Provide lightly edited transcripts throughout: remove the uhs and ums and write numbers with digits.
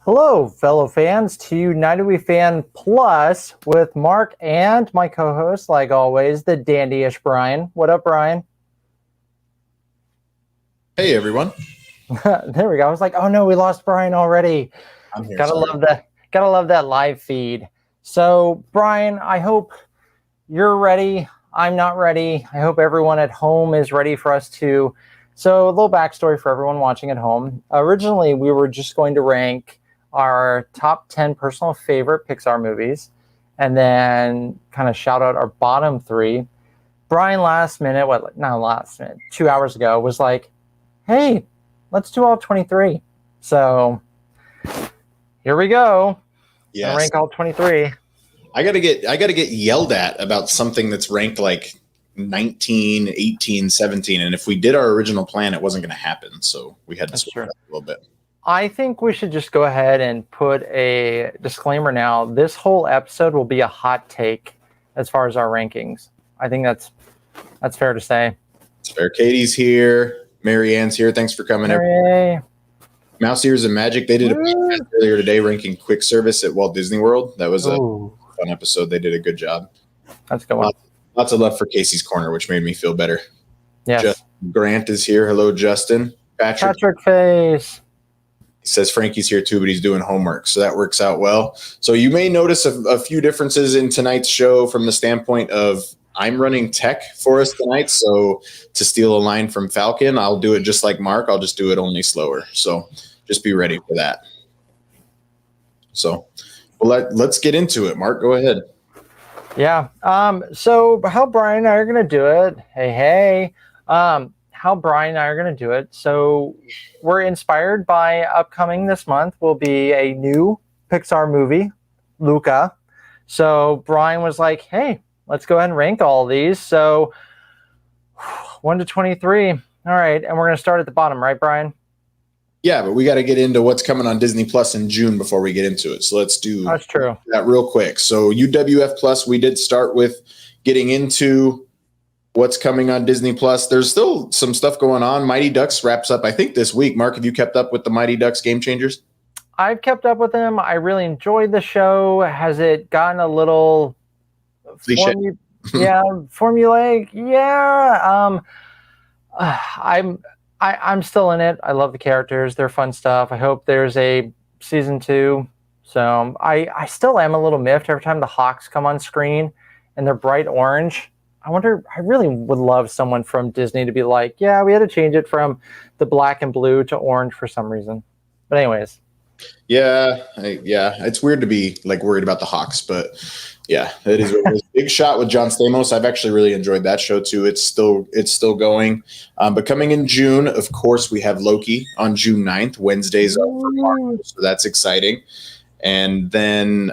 Hello, fellow fans, to United We Fan Plus with Mark and my co-host, like always, the dandyish Bryan. What up, Bryan? Hey, everyone. There we go. I was like, oh no, we lost Bryan already. I'm here. Gotta Sorry. love that. Gotta love that live feed. So, Bryan, I hope you're ready. I'm not ready. I hope everyone at home is ready for us to. So, a little backstory for everyone watching at home. Originally, we were just going to rank our top 10 personal favorite Pixar movies and then kind of shout out our bottom three. Bryan last minute, not last minute, 2 hours ago, was like, hey, let's do all 23. So here we go. Yes. Rank all 23. I gotta get yelled at about something that's ranked like 19, 18, 17. And if we did our original plan, it wasn't going to happen. So we had to switch it up a little bit. I think we should just go ahead and put a disclaimer now. This whole episode will be a hot take as far as our rankings. I think that's fair to say. It's fair. Katie's here. Mary Ann's here. Thanks for coming. Hey. Mouse Ears and Magic. They did a podcast earlier today ranking quick service at Walt Disney World. That was a fun episode. They did a good job. That's a good one. Lots of love for Casey's Corner, which made me feel better. Yes. Justin Grant is here. Hello, Justin. Patrick Face. He says Frankie's here too, but he's doing homework, so that works out well. So you may notice a few differences in tonight's show from the standpoint of I'm running tech for us tonight. So to steal a line from Falcon, I'll do it just like Mark. I'll just do it only slower. So just be ready for that. So let's get into it. Mark, go ahead. Yeah. So how Bryan and I are going to do it. Hey. How Bryan and I are going to do it. So we're inspired by upcoming this month will be a new Pixar movie, Luca. So Bryan was like, hey, let's go ahead and rank all of these. So 1 to 23. All right. And we're going to start at the bottom, right, Bryan? Yeah, but we got to get into what's coming on Disney Plus in June before we get into it. So let's do That's true. that real quick. So UWF Plus, we did start with getting into what's coming on Disney Plus. There's still some stuff going on. Mighty Ducks wraps up, I think, this week. Mark, have you kept up with the Mighty Ducks Game Changers? I've kept up with them. I really enjoyed the show. Has it gotten a little formulaic? Yeah. I'm still in it. I love the characters. They're fun stuff. I hope there's a season 2. So I still am a little miffed every time the Hawks come on screen and they're bright orange. I really would love someone from Disney to be like, yeah, we had to change it from the black and blue to orange for some reason. But anyways. Yeah. It's weird to be like worried about the Hawks, but yeah, it is a big shot with John Stamos. I've actually really enjoyed that show too. It's still going. But coming in June, of course, we have Loki on June 9th, Wednesdays up for Marvel, so that's exciting. And then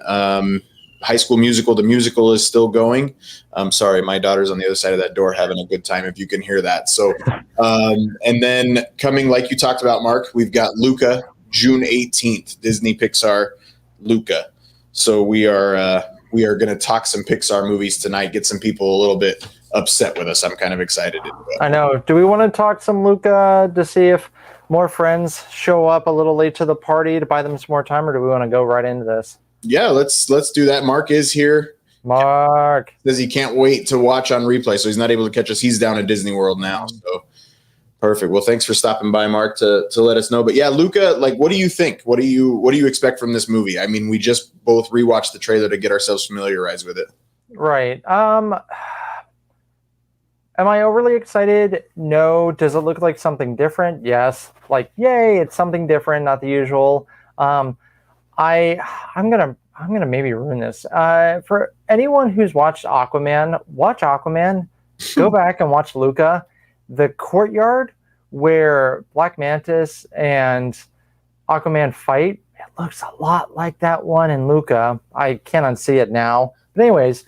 High School Musical, the musical is still going. I'm sorry, my daughter's on the other side of that door having a good time if you can hear that. So, and then coming, like you talked about, Mark, we've got Luca, June 18th, Disney Pixar, Luca. So we are going to talk some Pixar movies tonight, get some people a little bit upset with us. I'm kind of excited. I know. Do we want to talk some Luca to see if more friends show up a little late to the party to buy them some more time, or do we want to go right into this? Yeah, let's do that. Mark is here. Mark says he can't wait to watch on replay, so he's not able to catch us. He's down at Disney World now. So perfect. Well, thanks for stopping by, Mark, to let us know. But yeah, Luca, like, what do you think? What do you expect from this movie? I mean, we just both rewatched the trailer to get ourselves familiarized with it. Right. Am I overly excited? No. Does it look like something different? Yes. Like, yay, it's something different, not the usual. I'm gonna maybe ruin this. For anyone who's watched Aquaman, watch Aquaman. Go back and watch Luca. The courtyard where Black Mantis and Aquaman fight, it looks a lot like that one in Luca. I can't unsee it now. But anyways,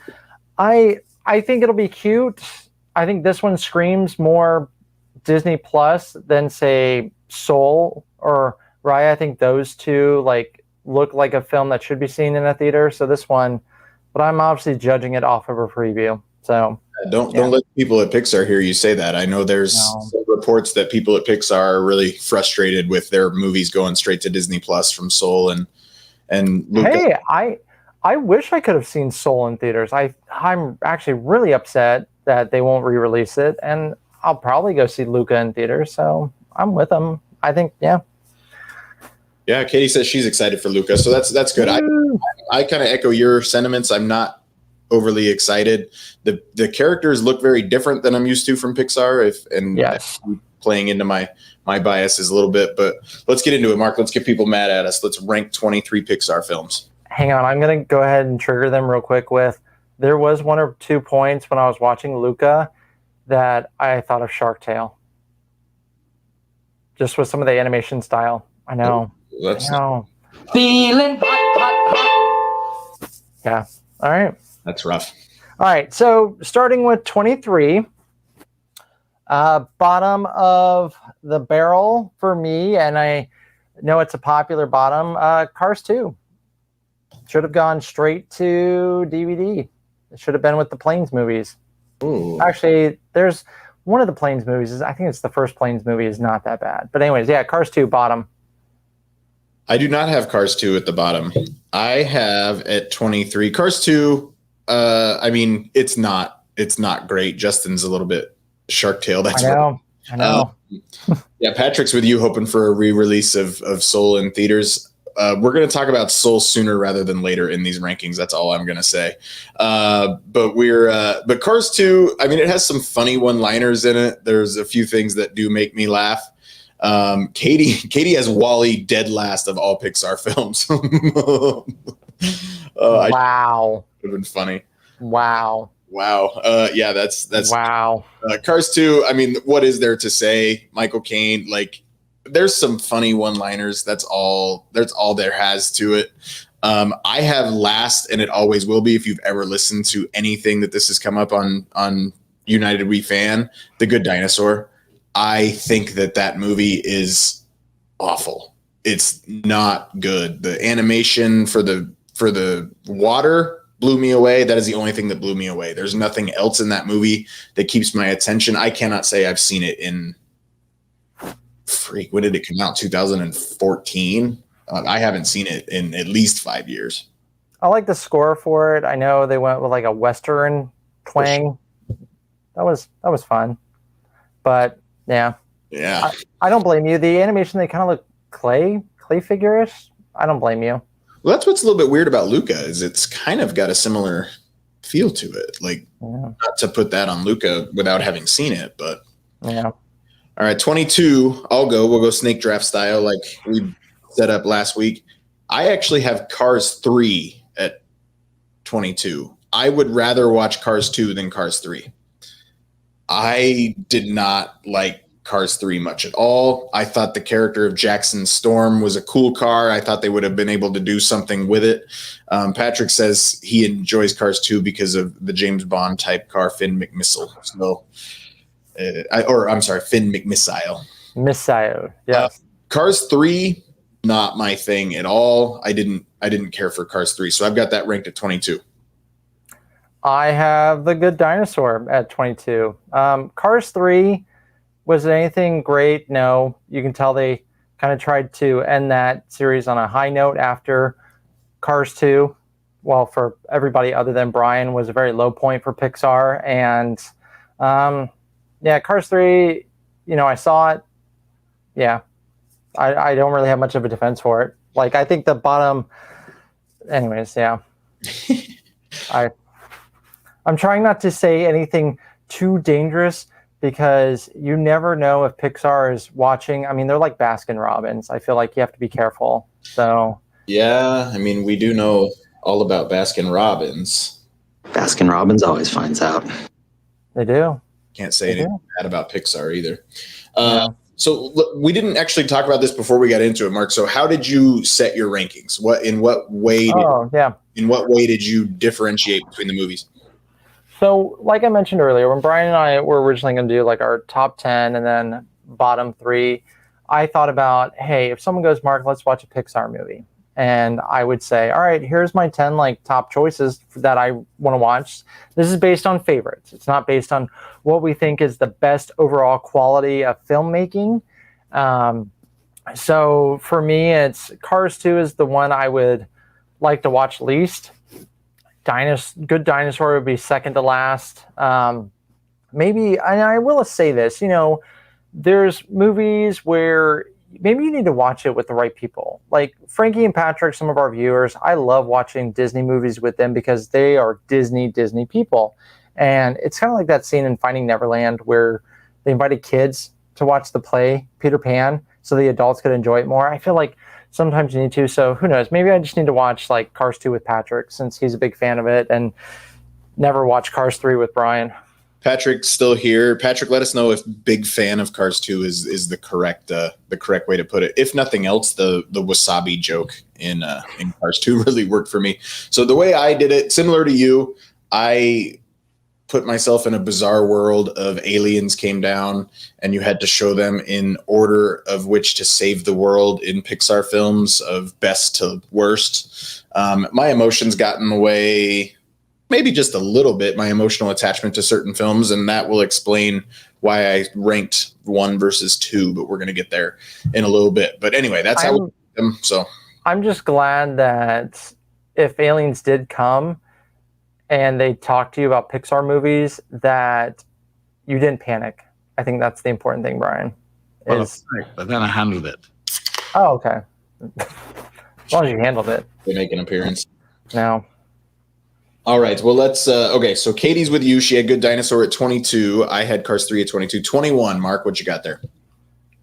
I think it'll be cute. I think this one screams more Disney Plus than, say, Soul or Raya. I think those two look like a film that should be seen in a theater. So this one, but I'm obviously judging it off of a preview. So don't let people at Pixar hear you say that. I know there's some reports that people at Pixar are really frustrated with their movies going straight to Disney Plus from Soul and And Luca, Hey, I wish I could have seen Soul in theaters. I'm actually really upset that they won't re-release it, and I'll probably go see Luca in theaters. So I'm with them. I think, yeah. yeah, Katie says she's excited for Luca, so that's good. I kind of echo your sentiments. I'm not overly excited. The characters look very different than I'm used to from Pixar. Yes. Playing into my biases a little bit, but let's get into it, Mark. Let's get people mad at us. Let's rank 23 Pixar films. Hang on, I'm gonna go ahead and trigger them real quick with. There was 1 or 2 points when I was watching Luca that I thought of Shark Tale, just with some of the animation style. I know. I know. Feeling hot. Yeah. All right. That's rough. All right. So starting with 23, bottom of the barrel for me, and I know it's a popular bottom. Cars 2 should have gone straight to DVD. It should have been with the Planes movies. Ooh. Actually, there's one of the Planes movies. I think it's the first Planes movie is not that bad. But anyways, yeah, Cars 2 bottom. I do not have Cars 2 at the bottom. I have at 23 Cars 2. I mean, it's not great. Justin's a little bit Shark Tale. That's I know. Yeah, Patrick's with you, hoping for a re-release of Soul in theaters. We're going to talk about Soul sooner rather than later in these rankings. That's all I'm going to say. But Cars 2, I mean, it has some funny one-liners in it. There's a few things that do make me laugh. Katie has Wall-E dead last of all Pixar films. Wow. Would have been funny. Wow. Yeah, that's wow. Cars 2. I mean, what is there to say? Michael Caine, like, there's some funny one-liners. That's all there has to it. I have last, and it always will be. If you've ever listened to anything that this has come up on United We Fan, The Good Dinosaur. I think that movie is awful. It's not good. The animation for the water blew me away. That is the only thing that blew me away. There's nothing else in that movie that keeps my attention. I cannot say I've seen it in when did it come out? 2014. I haven't seen it in at least 5 years. I like the score for it. I know they went with like a Western twang. That was fun. But yeah. I don't blame you. The animation, they kind of look clay figure-ish. I don't blame you. Well, that's what's a little bit weird about Luca is it's kind of got a similar feel to it. Like, not to put that on Luca without having seen it, but yeah. All right, 22. We'll go snake draft style like we set up last week. I actually have Cars 3 at 22. I would rather watch Cars 2 than Cars 3. I did not like Cars 3 much at all. I thought the character of Jackson Storm was a cool car. I thought they would have been able to do something with it. Patrick says he enjoys Cars 2 because of the James Bond type car, Finn McMissile. So, Finn McMissile. Missile, yes. Cars 3, not my thing at all. I didn't care for Cars 3, so I've got that ranked at 22. I have The Good Dinosaur at 22. Cars 3, was it anything great? No. You can tell they kind of tried to end that series on a high note after Cars 2. Well, for everybody other than Bryan, was a very low point for Pixar. And Cars 3, I saw it. Yeah. I don't really have much of a defense for it. Like, I think the bottom, anyways, yeah. I'm trying not to say anything too dangerous because you never know if Pixar is watching. I mean, they're like Baskin Robbins. I feel like you have to be careful. So yeah, I mean, we do know all about Baskin Robbins. Baskin Robbins always finds out. They do. Can't say anything bad about Pixar either. So we didn't actually talk about this before we got into it, Mark. So how did you set your rankings? In what way did you differentiate between the movies? So, like I mentioned earlier, when Bryan and I were originally going to do like our top 10 and then bottom 3, I thought about, hey, if someone goes, Mark, let's watch a Pixar movie. And I would say, all right, here's my 10 like top choices that I want to watch. This is based on favorites. It's not based on what we think is the best overall quality of filmmaking. So for me, it's Cars 2 is the one I would like to watch least. Good Dinosaur would be second to last. Maybe, and I will say this, there's movies where maybe you need to watch it with the right people. Like Frankie and Patrick, some of our viewers, I love watching Disney movies with them because they are Disney people. And it's kind of like that scene in Finding Neverland where they invited kids to watch the play Peter Pan so the adults could enjoy it more. I feel like sometimes you need to. So who knows? Maybe I just need to watch like Cars 2 with Patrick since he's a big fan of it, and never watch Cars 3 with Bryan. Patrick's still here. Patrick, let us know if big fan of Cars 2 is the correct way to put it. If nothing else, the wasabi joke in Cars 2 really worked for me. So the way I did it, similar to you, I put myself in a bizarre world of aliens came down and you had to show them in order of which to save the world in Pixar films of best to worst. My emotions got in the way, maybe just a little bit, my emotional attachment to certain films, and that will explain why I ranked 1 versus 2, but we're going to get there in a little bit. But anyway, that's how we did them. So I'm just glad that if aliens did come and they talked to you about Pixar movies, that you didn't panic. I think that's the important thing, Bryan. But then I handled it. Oh, okay. As long as you handled it. they make an appearance. No. All right. Well, let's. Okay. So Katie's with you. She had Good Dinosaur at 22. I had Cars 3 at 22. 21. Mark, what you got there?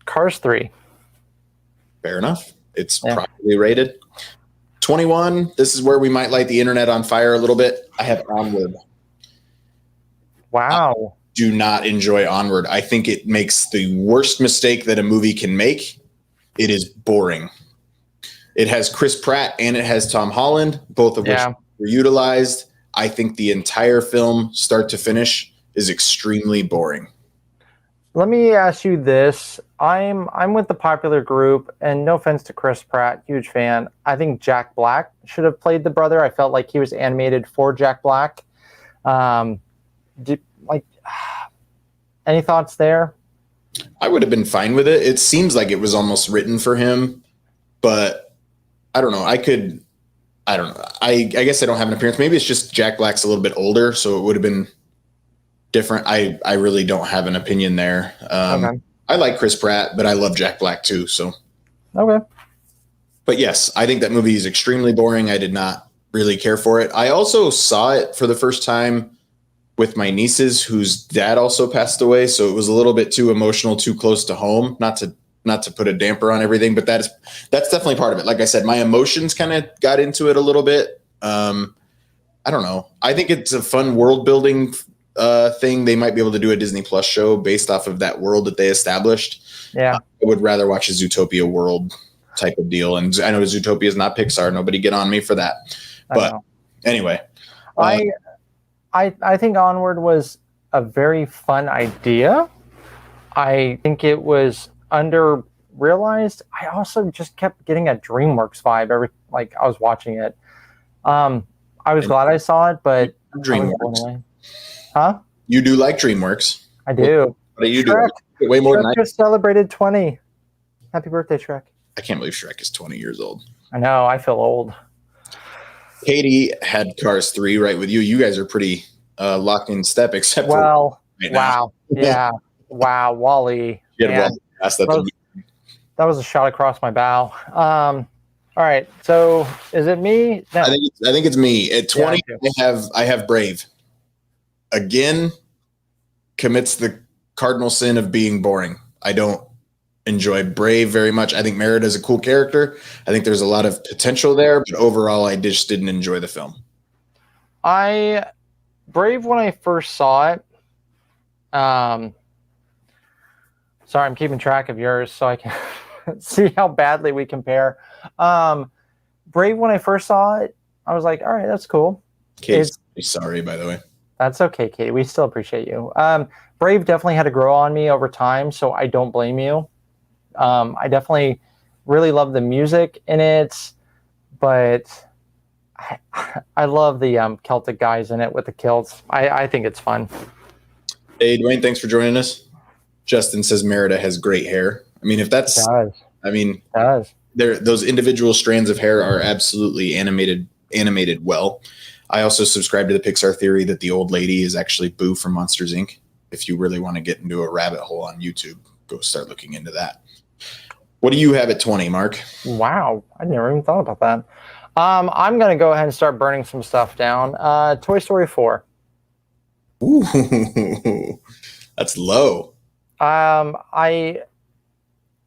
Cars 3. Fair enough. It's properly rated. 21. This is where we might light the internet on fire a little bit. I have Onward. Wow. Do not enjoy Onward. I think it makes the worst mistake that a movie can make. It is boring. It has Chris Pratt and it has Tom Holland, both of which were utilized. I think the entire film, start to finish, is extremely boring. Let me ask you this. I'm with the popular group, and no offense to Chris Pratt, huge fan. I think Jack Black should have played the brother. I felt like he was animated for Jack Black. Any thoughts there? I would have been fine with it. It seems like it was almost written for him, but I don't know. I don't know. I guess I don't have an appearance. Maybe it's just Jack Black's a little bit older, so it would have been different. I really don't have an opinion there. Okay. I like Chris Pratt, but I love Jack Black too. So, okay. But yes, I think that movie is extremely boring. I did not really care for it. I also saw it for the first time with my nieces, whose dad also passed away. So it was a little bit too emotional, too close to home. Not to put a damper on everything, but that's definitely part of it. Like I said, my emotions kind of got into it a little bit. I don't know. I think it's a fun world building thing. They might be able to do a Disney Plus show based off of that world that they established. Yeah. I would rather watch a Zootopia world type of deal. And I know Zootopia is not Pixar. Nobody get on me for that. But anyway. I think Onward was a very fun idea. I think it was under realized. I also just kept getting a DreamWorks vibe I was watching it. I was glad I saw it, but DreamWorks. Huh? You do like DreamWorks. I do. What do you do? Way more than I just celebrated 20. Happy birthday, Shrek. I can't believe Shrek is 20 years old. I know. I feel old. Katie had Cars 3 right with you. You guys are pretty locked in step, except for right wow. Now. Yeah. Wow. Wally. That was a shot across my bow. All right. So is it me? No. I think it's me. At 20, I have Brave. Again, commits the cardinal sin of being boring. I don't enjoy Brave very much. I think Merida's a cool character. I think there's a lot of potential there, but overall, I just didn't enjoy the film. Brave, when I first saw it, sorry, I'm keeping track of yours so I can see how badly we compare. Brave, when I first saw it, I was like, all right, that's cool. Katie's sorry, by the way. That's okay, Katie. We still appreciate you. Brave definitely had to grow on me over time, so I don't blame you. I definitely really love the music in it, but I love the Celtic guys in it with the kilts. I think it's fun. Hey, Dwayne, thanks for joining us. Justin says Merida has great hair. I mean, if that's... It does. I mean... It does. those individual strands of hair are absolutely animated well. I also subscribe to the Pixar theory that the old lady is actually Boo from Monsters Inc. If you really want to get into a rabbit hole on YouTube, go start looking into that. What do you have at 20, Mark? Wow, I never even thought about that. I'm going to go ahead and start burning some stuff down. Toy Story 4. Ooh, that's low. I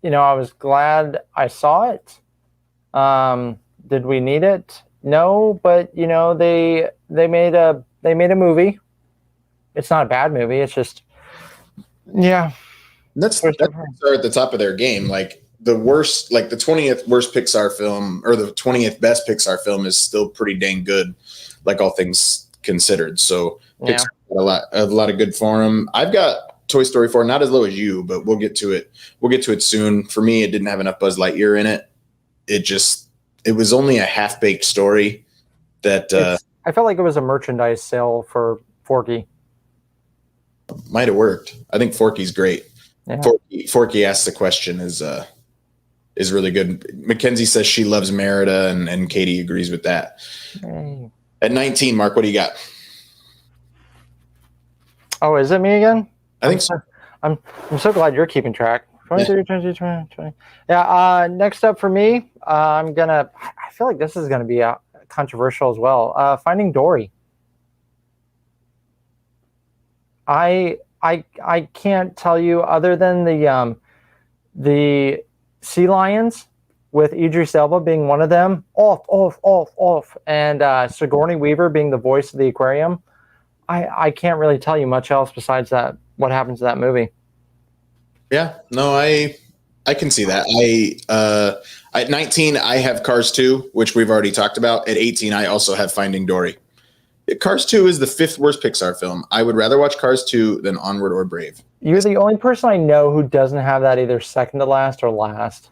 was glad I saw it. Did we need it? No, but they made a movie. It's not a bad movie. It's just, yeah. That's Pixar at the top of their game. Like the worst, like the 20th worst Pixar film or the 20th best Pixar film is still pretty dang good, like all things considered. So Yeah. Pixar got a lot of good for them. I've got Toy Story 4, not as low as you, but we'll get to it. We'll get to it soon. For me, it didn't have enough Buzz Lightyear in it. It was only a half-baked story that I felt like it was a merchandise sale for Forky. might have worked. I think Forky's great. Yeah. Forky asks the question is really good. Mackenzie says she loves Merida, and Katie agrees with that. Hey. At 19, Mark, what do you got? Oh, is it me again? I think so. I'm so glad you're keeping track. 22, 22, 20, 20. Yeah. Next up for me, I feel like this is gonna be controversial as well. Finding Dory. I can't tell you other than the sea lions with Idris Elba being one of them. Off, and Sigourney Weaver being the voice of the aquarium. I can't really tell you much else besides that. What happens to that movie? Yeah, no, I can see that. At 19, I have Cars 2, which we've already talked about. At 18, I also have Finding Dory. Cars 2 is the 5th worst Pixar film. I would rather watch Cars 2 than Onward or Brave. You're the only person I know who doesn't have that either second to last or last.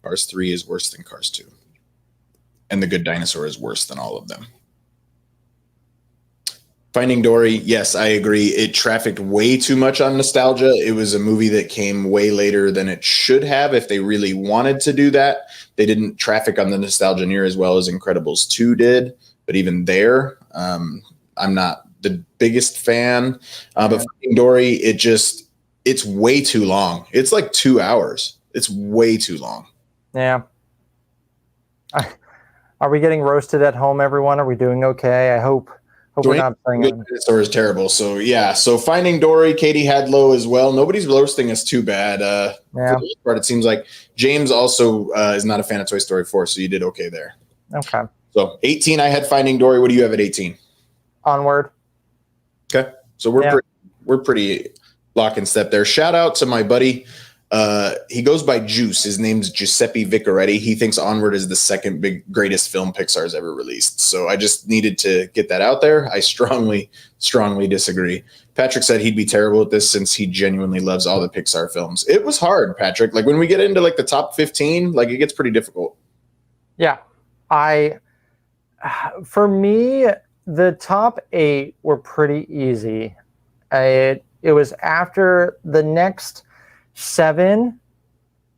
Cars 3 is worse than Cars 2. And The Good Dinosaur is worse than all of them. Finding Dory, yes, I agree. It trafficked way too much on nostalgia. It was a movie that came way later than it should have if they really wanted to do that. They didn't traffic on the nostalgia near as well as Incredibles 2 did. But even there, I'm not the biggest fan. But Finding Dory, it's way too long. It's like 2 hours. It's way too long. Yeah. Are we getting roasted at home, everyone? Are we doing okay? I hope we're not saying it. Dinosaur is terrible. So yeah. So Finding Dory, Katie had low as well. Nobody's roasting us too bad. For the most part, it seems like James also is not a fan of Toy Story 4, so you did okay there. Okay. So 18, I had Finding Dory. What do you have at 18? Onward. Okay. So we're pretty lock and step there. Shout out to my buddy. He goes by Juice. His name's Giuseppe Vicaretti. He thinks Onward is the second greatest film Pixar's ever released. So I just needed to get that out there. I strongly disagree. Patrick said he'd be terrible at this since he genuinely loves all the Pixar films. It was hard, Patrick. Like when we get into like the top 15, like it gets pretty difficult. Yeah. For me, the top 8 were pretty easy. It was after the next 7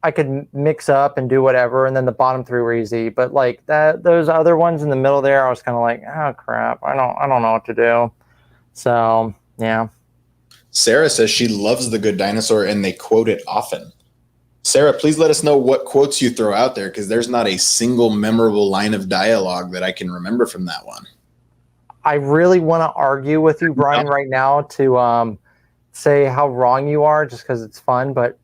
I could mix up and do whatever, and then the bottom 3 were easy. But like those other ones in the middle there, I was kind of like, oh crap, I don't know what to do. So yeah. Sarah says she loves The Good Dinosaur and they quote it often. Sarah, please let us know what quotes you throw out there, because there's not a single memorable line of dialogue that I can remember from that one. I really want to argue with you, Bryan, right now to say how wrong you are just because it's fun, but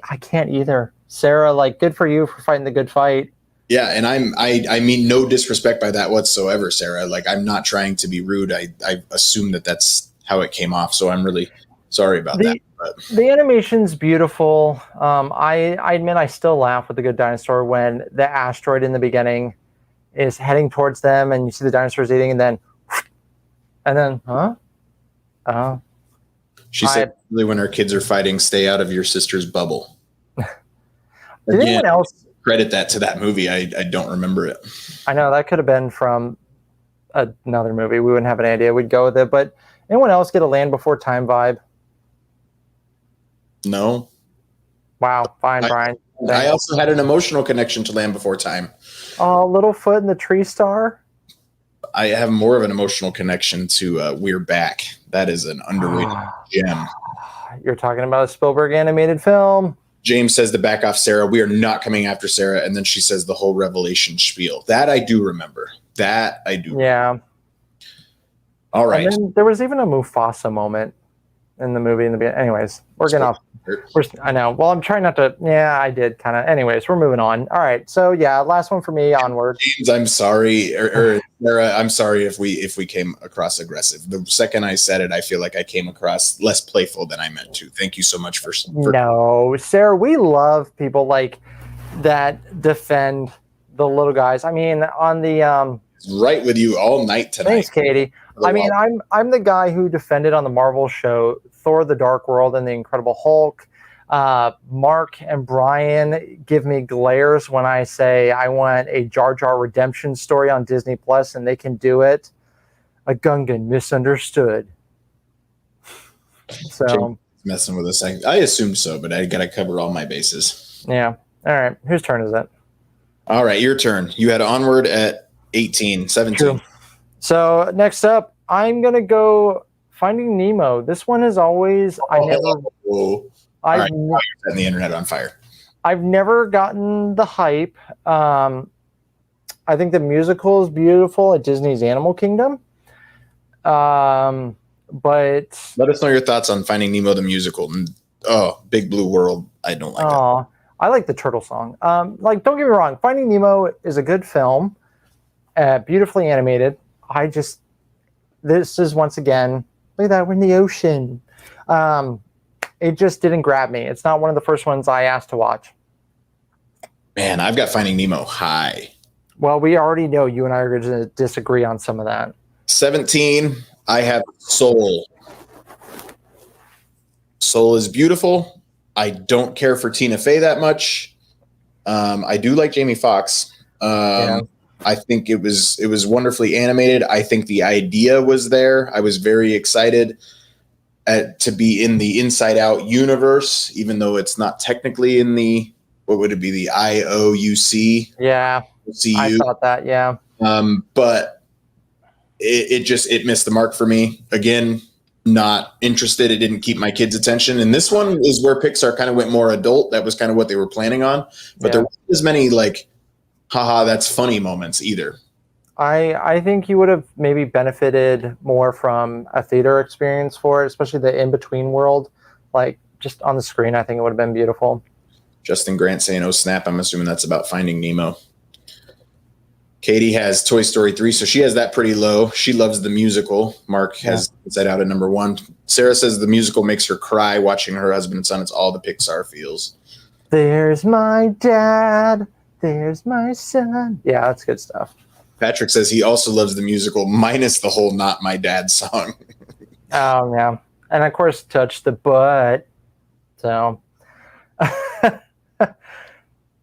I can't either. Sarah, like, good for you for fighting the good fight. Yeah, and I mean no disrespect by that whatsoever, Sarah. Like, I'm not trying to be rude. I assume that's how it came off, so I'm really sorry about that. But the animation's beautiful. I admit I still laugh with The Good Dinosaur when the asteroid in the beginning is heading towards them and you see the dinosaurs eating and then huh? Oh. She said really when our kids are fighting, stay out of your sister's bubble. Did anyone else credit that to that movie? I don't remember it. I know that could have been from another movie. We wouldn't have an idea. We'd go with it. But anyone else get a Land Before Time vibe? No. Wow. Fine, Bryan. I also had an emotional connection to Land Before Time. Oh, Littlefoot and the Tree Star. I have more of an emotional connection to We're Back. That is an underrated gem. You're talking about a Spielberg animated film. James says to back off Sarah. We are not coming after Sarah. And then she says the whole Revelation spiel. That I do remember. Yeah. All right. And then there was even a Mufasa moment in the movie in the beginning. Anyways, we're getting off. I know. Well, I'm trying not to. Yeah, I did kind of. Anyways, we're moving on. All right. So yeah, last one for me. Onward. James, I'm sorry, or Sarah, I'm sorry if we came across aggressive. The second I said it, I feel like I came across less playful than I meant to. Thank you so much for No, Sarah. We love people like that defend the little guys. I mean, on the right with you all night tonight. Thanks, Katie. I mean, I'm the guy who defended on the Marvel show Thor: The Dark World and the Incredible Hulk. Mark and Bryan give me glares when I say I want a Jar Jar redemption story on Disney Plus, and they can do it. A Gungan misunderstood. So messing with us. I assume so, but I got to cover all my bases. Yeah. All right. Whose turn is it? All right, your turn. You had Onward at 17. True. So next up, I'm gonna go Finding Nemo. This one is always setting the internet on fire. I've never gotten the hype. I think the musical is beautiful at Disney's Animal Kingdom. But let us know your thoughts on Finding Nemo the musical. Big Blue World. I don't like that. I like the turtle song. Don't get me wrong. Finding Nemo is a good film, beautifully animated. This is once again, look at that, we're in the ocean. It just didn't grab me. It's not one of the first ones I asked to watch. Man, I've got Finding Nemo high. Well, we already know you and I are going to disagree on some of that. 17, I have Soul. Soul is beautiful. I don't care for Tina Fey that much. I do like Jamie Foxx. I think it was wonderfully animated. I think the idea was there. I was very excited to be in the Inside Out universe, even though it's not technically in the, what would it be, the IOUC? Yeah, I thought that, yeah. But it missed the mark for me. Again, not interested. It didn't keep my kids' attention. And this one is where Pixar kind of went more adult. That was kind of what they were planning on. But there wasn't as many haha, that's funny moments either. I think you would have maybe benefited more from a theater experience for it, especially the in-between world. Just on the screen, I think it would have been beautiful. Justin Grant saying, oh, snap. I'm assuming that's about Finding Nemo. Katie has Toy Story 3, so she has that pretty low. She loves the musical. Mark has that out at number 1. Sarah says the musical makes her cry watching her husband and son. It's all the Pixar feels. There's my dad. There's my son. Yeah, that's good stuff. Patrick says he also loves the musical, minus the whole Not My Dad song. Oh, yeah. And, of course, Touch the Butt. So,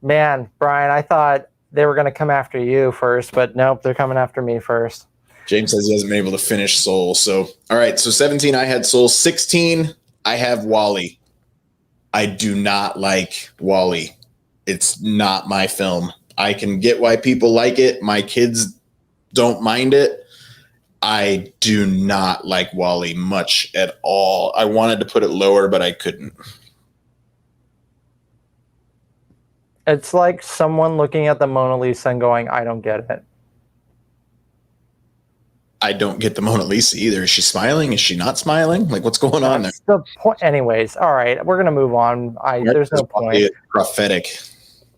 man, Bryan, I thought they were going to come after you first, but nope, they're coming after me first. James says he hasn't been able to finish Soul. So, all right. So 17, I had Soul. 16, I have WALL-E. I do not like WALL-E. It's not my film. I can get why people like it. My kids don't mind it. I do not like WALL-E much at all. I wanted to put it lower, but I couldn't. It's like someone looking at the Mona Lisa and going, I don't get it. I don't get the Mona Lisa either. Is she smiling? Is she not smiling? What's going on there? The point. Anyways, all right, we're going to move on. There's no point. Prophetic.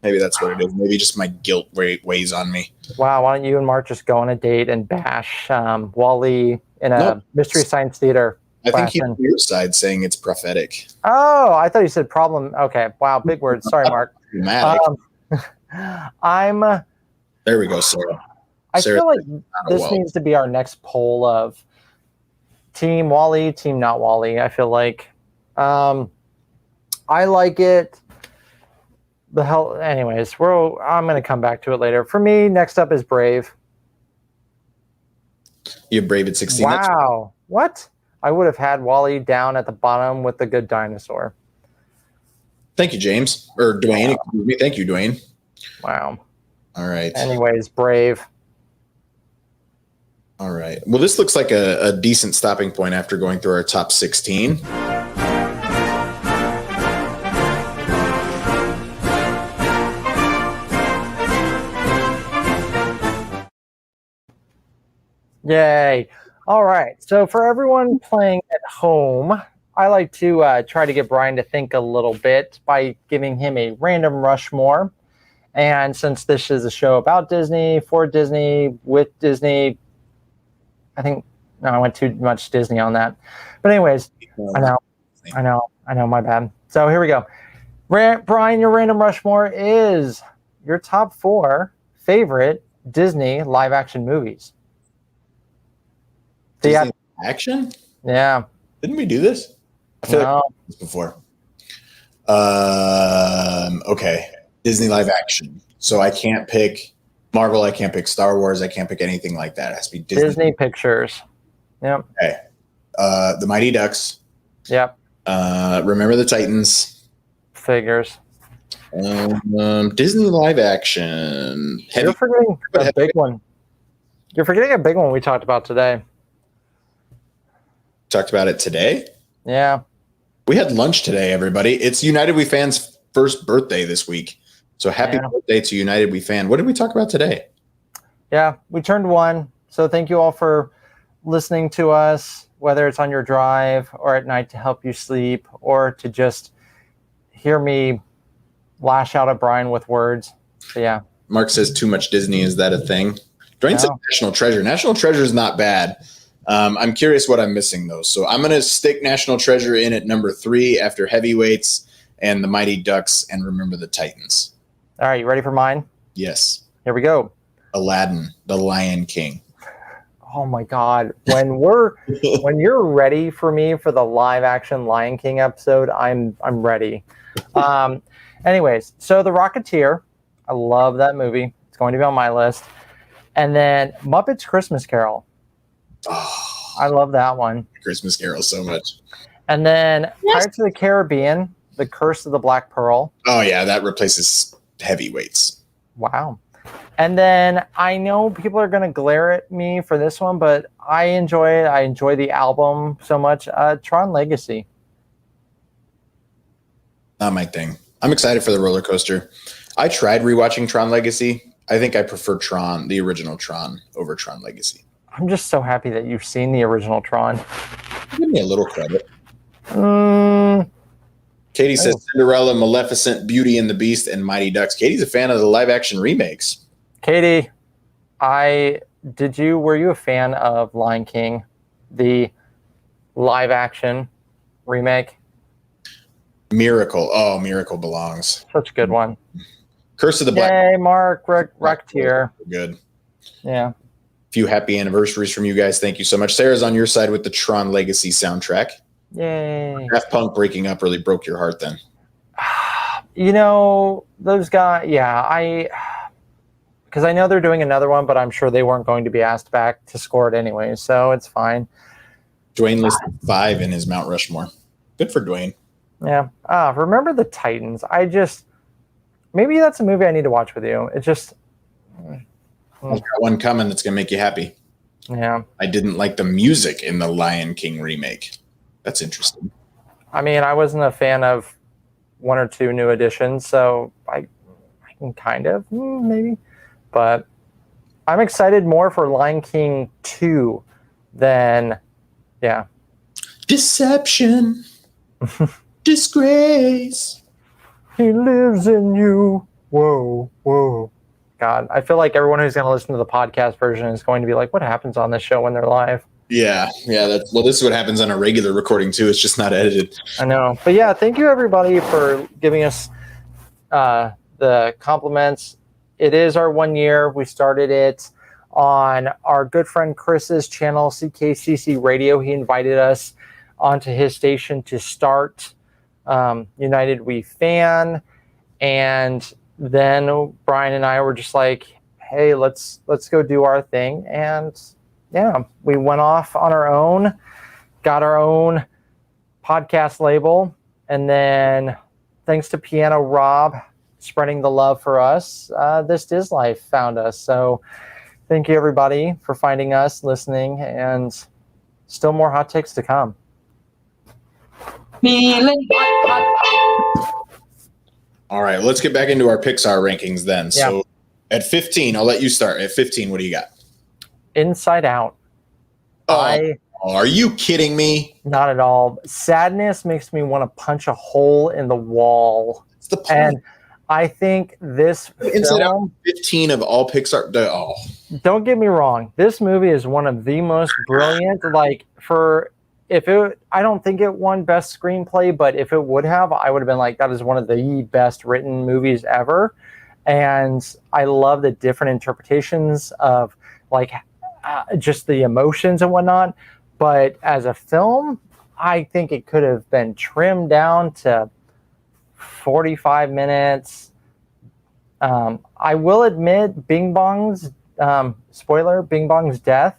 Maybe that's what it is. Maybe just my guilt weighs on me. Wow, why don't you and Mark just go on a date and bash WALL-E in a Mystery Science Theater? I think he's on your side saying it's prophetic. Oh, I thought you said problem. Okay, wow, big words. Sorry, Mark. There we go, Sarah. I feel like this needs to be our next poll of Team WALL-E, Team not WALL-E. I feel like I like it. Anyways, I'm going to come back to it later. For me, next up is Brave. You have Brave at 16. Wow. What? I would have had WALL-E down at the bottom with The Good Dinosaur. Thank you, James. Or Dwayne, Wow. excuse me. Thank you, Dwayne. Wow. All right. Anyways, Brave. All right. Well, this looks like a decent stopping point after going through our top 16. Yay. All right. So for everyone playing at home, I like to try to get Bryan to think a little bit by giving him a random Rushmore. And since this is a show about Disney, for Disney, with Disney, I think, no, I went too much Disney on that. But anyways, I know, my bad. So here we go. Bryan, your random Rushmore is your top 4 favorite Disney live action movies. Disney action? Yeah. Didn't we do this? I feel like we did this before. Okay. Disney live action. So I can't pick Marvel. I can't pick Star Wars. I can't pick anything like that. It has to be Disney Pictures. Yep. Okay. The Mighty Ducks. Yep. Remember the Titans. Figures. Disney live action. You're forgetting a big one. You're forgetting a big one we talked about today. Talked about it today? Yeah. We had lunch today, everybody. It's United We Fan's first birthday this week. So happy birthday to United We Fan. What did we talk about today? Yeah, we turned 1. So thank you all for listening to us, whether it's on your drive or at night to help you sleep or to just hear me lash out at Bryan with words. So yeah. Mark says too much Disney. Is that a thing? Dwayne said National Treasure. National Treasure is not bad. I'm curious what I'm missing, though. So I'm going to stick National Treasure in at number 3 after Heavyweights and the Mighty Ducks and Remember the Titans. All right, you ready for mine? Yes. Here we go. Aladdin, the Lion King. Oh my God! When you're ready for me for the live action Lion King episode, I'm ready. Anyways, so The Rocketeer, I love that movie. It's going to be on my list. And then Muppets Christmas Carol. Oh, I love that one. Christmas Carol so much. And then Pirates of the Caribbean, The Curse of the Black Pearl. Oh yeah, that replaces Heavyweights. Wow. And then I know people are going to glare at me for this one, but I enjoy it. I enjoy the album so much. Tron Legacy. Not my thing. I'm excited for the roller coaster. I tried rewatching Tron Legacy. I think I prefer Tron, the original Tron, over Tron Legacy. I'm just so happy that you've seen the original Tron. Give me a little credit. Katie says Cinderella, Maleficent, Beauty and the Beast, and Mighty Ducks. Katie's a fan of the live action remakes. Katie, were you a fan of Lion King, the live action remake? Miracle. Oh, Miracle belongs. Such a good one. Curse of the Black. Yay, Mark, Rocketeer. Good. Yeah. Few happy anniversaries from you guys. Thank you so much. Sarah's on your side with the Tron Legacy soundtrack. Yay. Daft Punk breaking up really broke your heart then. You know, those guys, because I know they're doing another one, but I'm sure they weren't going to be asked back to score it anyway, so it's fine. Dwayne listed 5 in his Mount Rushmore. Good for Dwayne. Yeah. Remember the Titans. Maybe that's a movie I need to watch with you. It's just... I've got one coming that's going to make you happy. Yeah. I didn't like the music in the Lion King remake. That's interesting. I mean, I wasn't a fan of 1 or 2 new additions, so I can kind of, maybe. But I'm excited more for Lion King 2 than, yeah. Deception. Disgrace. He lives in you. Whoa, whoa. God, I feel like everyone who's going to listen to the podcast version is going to be like, what happens on this show when they're live? Yeah. This is what happens on a regular recording too. It's just not edited. I know. But yeah, thank you everybody for giving us the compliments. It is our 1 year. We started it on our good friend Chris's channel, CKCC Radio. He invited us onto his station to start United We Fan. And then Bryan and I were just like, hey, let's go do our thing. And yeah, we went off on our own, got our own podcast label, and then thanks to Piano Rob spreading the love for us, This Diz Life found us. So thank you, everybody, for finding us, listening, and still more hot takes to come. All right, let's get back into our Pixar rankings then. Yeah. So at 15, I'll let you start. At 15, what do you got? Inside Out. Are you kidding me? Not at all. Sadness makes me want to punch a hole in the wall. It's the point. And I think this Inside film, Out, 15 of all Pixar. Don't get me wrong, this movie is one of the most brilliant. I don't think it won best screenplay, but if it would have, I would have been like, that is one of the best written movies ever. And I love the different interpretations of just the emotions and whatnot. But as a film, I think it could have been trimmed down to 45 minutes. I will admit, Bing Bong's spoiler, Bing Bong's death.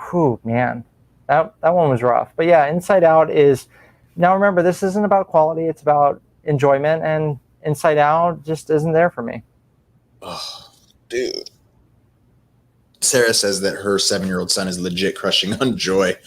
Whew, man, that one was rough. But yeah, Inside Out is, now remember, this isn't about quality, it's about enjoyment, and Inside Out just isn't there for me. Oh, dude. Sarah says that her 7-year-old son is legit crushing on Joy.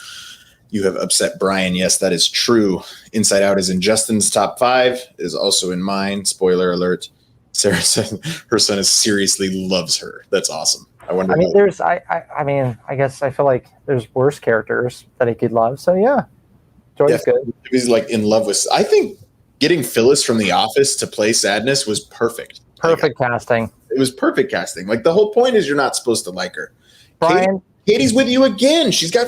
You have upset Bryan. Yes, that is true. Inside Out is in Justin's top 5, is also in mine. Spoiler alert. Sarah said her son seriously loves her. That's awesome. I wonder. I guess I feel like there's worse characters that he could love. So yeah, Joy's good. He's like in love with. I think getting Phyllis from The Office to play Sadness was perfect. Perfect casting. It was perfect casting. Like, the whole point is you're not supposed to like her. Bryan, Katie's with you again. She's got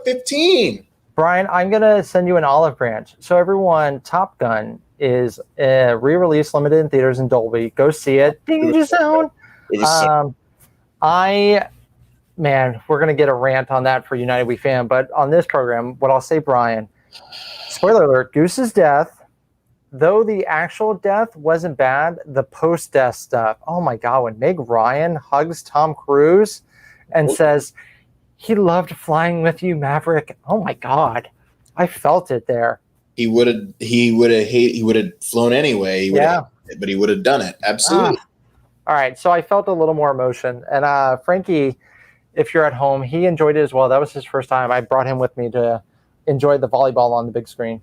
15. Bryan, I'm going to send you an olive branch. So everyone, Top Gun is re-release, limited in theaters in Dolby. Go see it. Danger Zone. We're going to get a rant on that for United We Fan. But on this program, what I'll say, Bryan, spoiler alert, Goose's death, though the actual death wasn't bad, the post-death stuff, oh my God, when Meg Ryan hugs Tom Cruise and says, he loved flying with you, Maverick. Oh my God, I felt it there. He would have flown anyway. But he would have done it. Absolutely. All right, so I felt a little more emotion. And Frankie, if you're at home, he enjoyed it as well. That was his first time. I brought him with me to enjoy the volleyball on the big screen.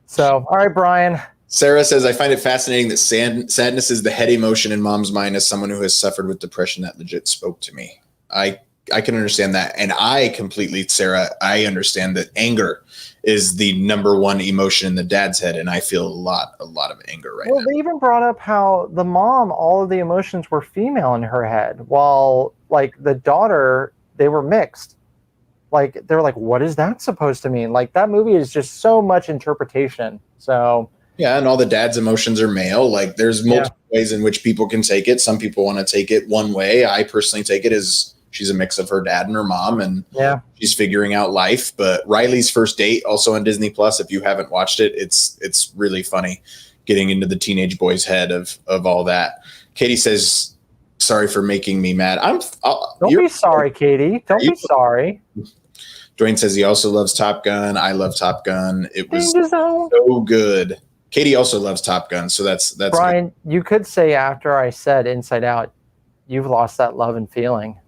So, all right, Bryan. Sarah says, I find it fascinating that sadness is the head emotion in mom's mind. As someone who has suffered with depression, that legit spoke to me. I can understand that. And Sarah, I understand that anger is the number one emotion in the dad's head. And I feel a lot of anger right now. Well, they even brought up how the mom, all of the emotions were female in her head, while like the daughter, they were mixed. Like, they're like, what is that supposed to mean? Like, that movie is just so much interpretation. So yeah, and all the dad's emotions are male. Like, there's multiple ways in which people can take it. Some people want to take it one way. I personally take it as she's a mix of her dad and her mom, and she's figuring out life. But Riley's First Date, also on Disney Plus, if you haven't watched it, it's really funny getting into the teenage boy's head of all that. Katie says, sorry for making me mad. Don't be sorry, Katie. Don't be sorry. Dwayne says he also loves Top Gun. I love Top Gun. It was so good. Katie also loves Top Gun, so that's Bryan, good. You could say after I said Inside Out, you've lost that love and feeling.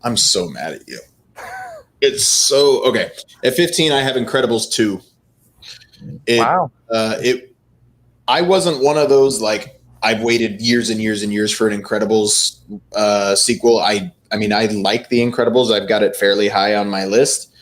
I'm so mad at you. It's so okay. At 15, I have Incredibles 2. Wow. I wasn't one of those, like, I've waited years and years and years for an Incredibles sequel. I mean, I like The Incredibles. I've got it fairly high on my list.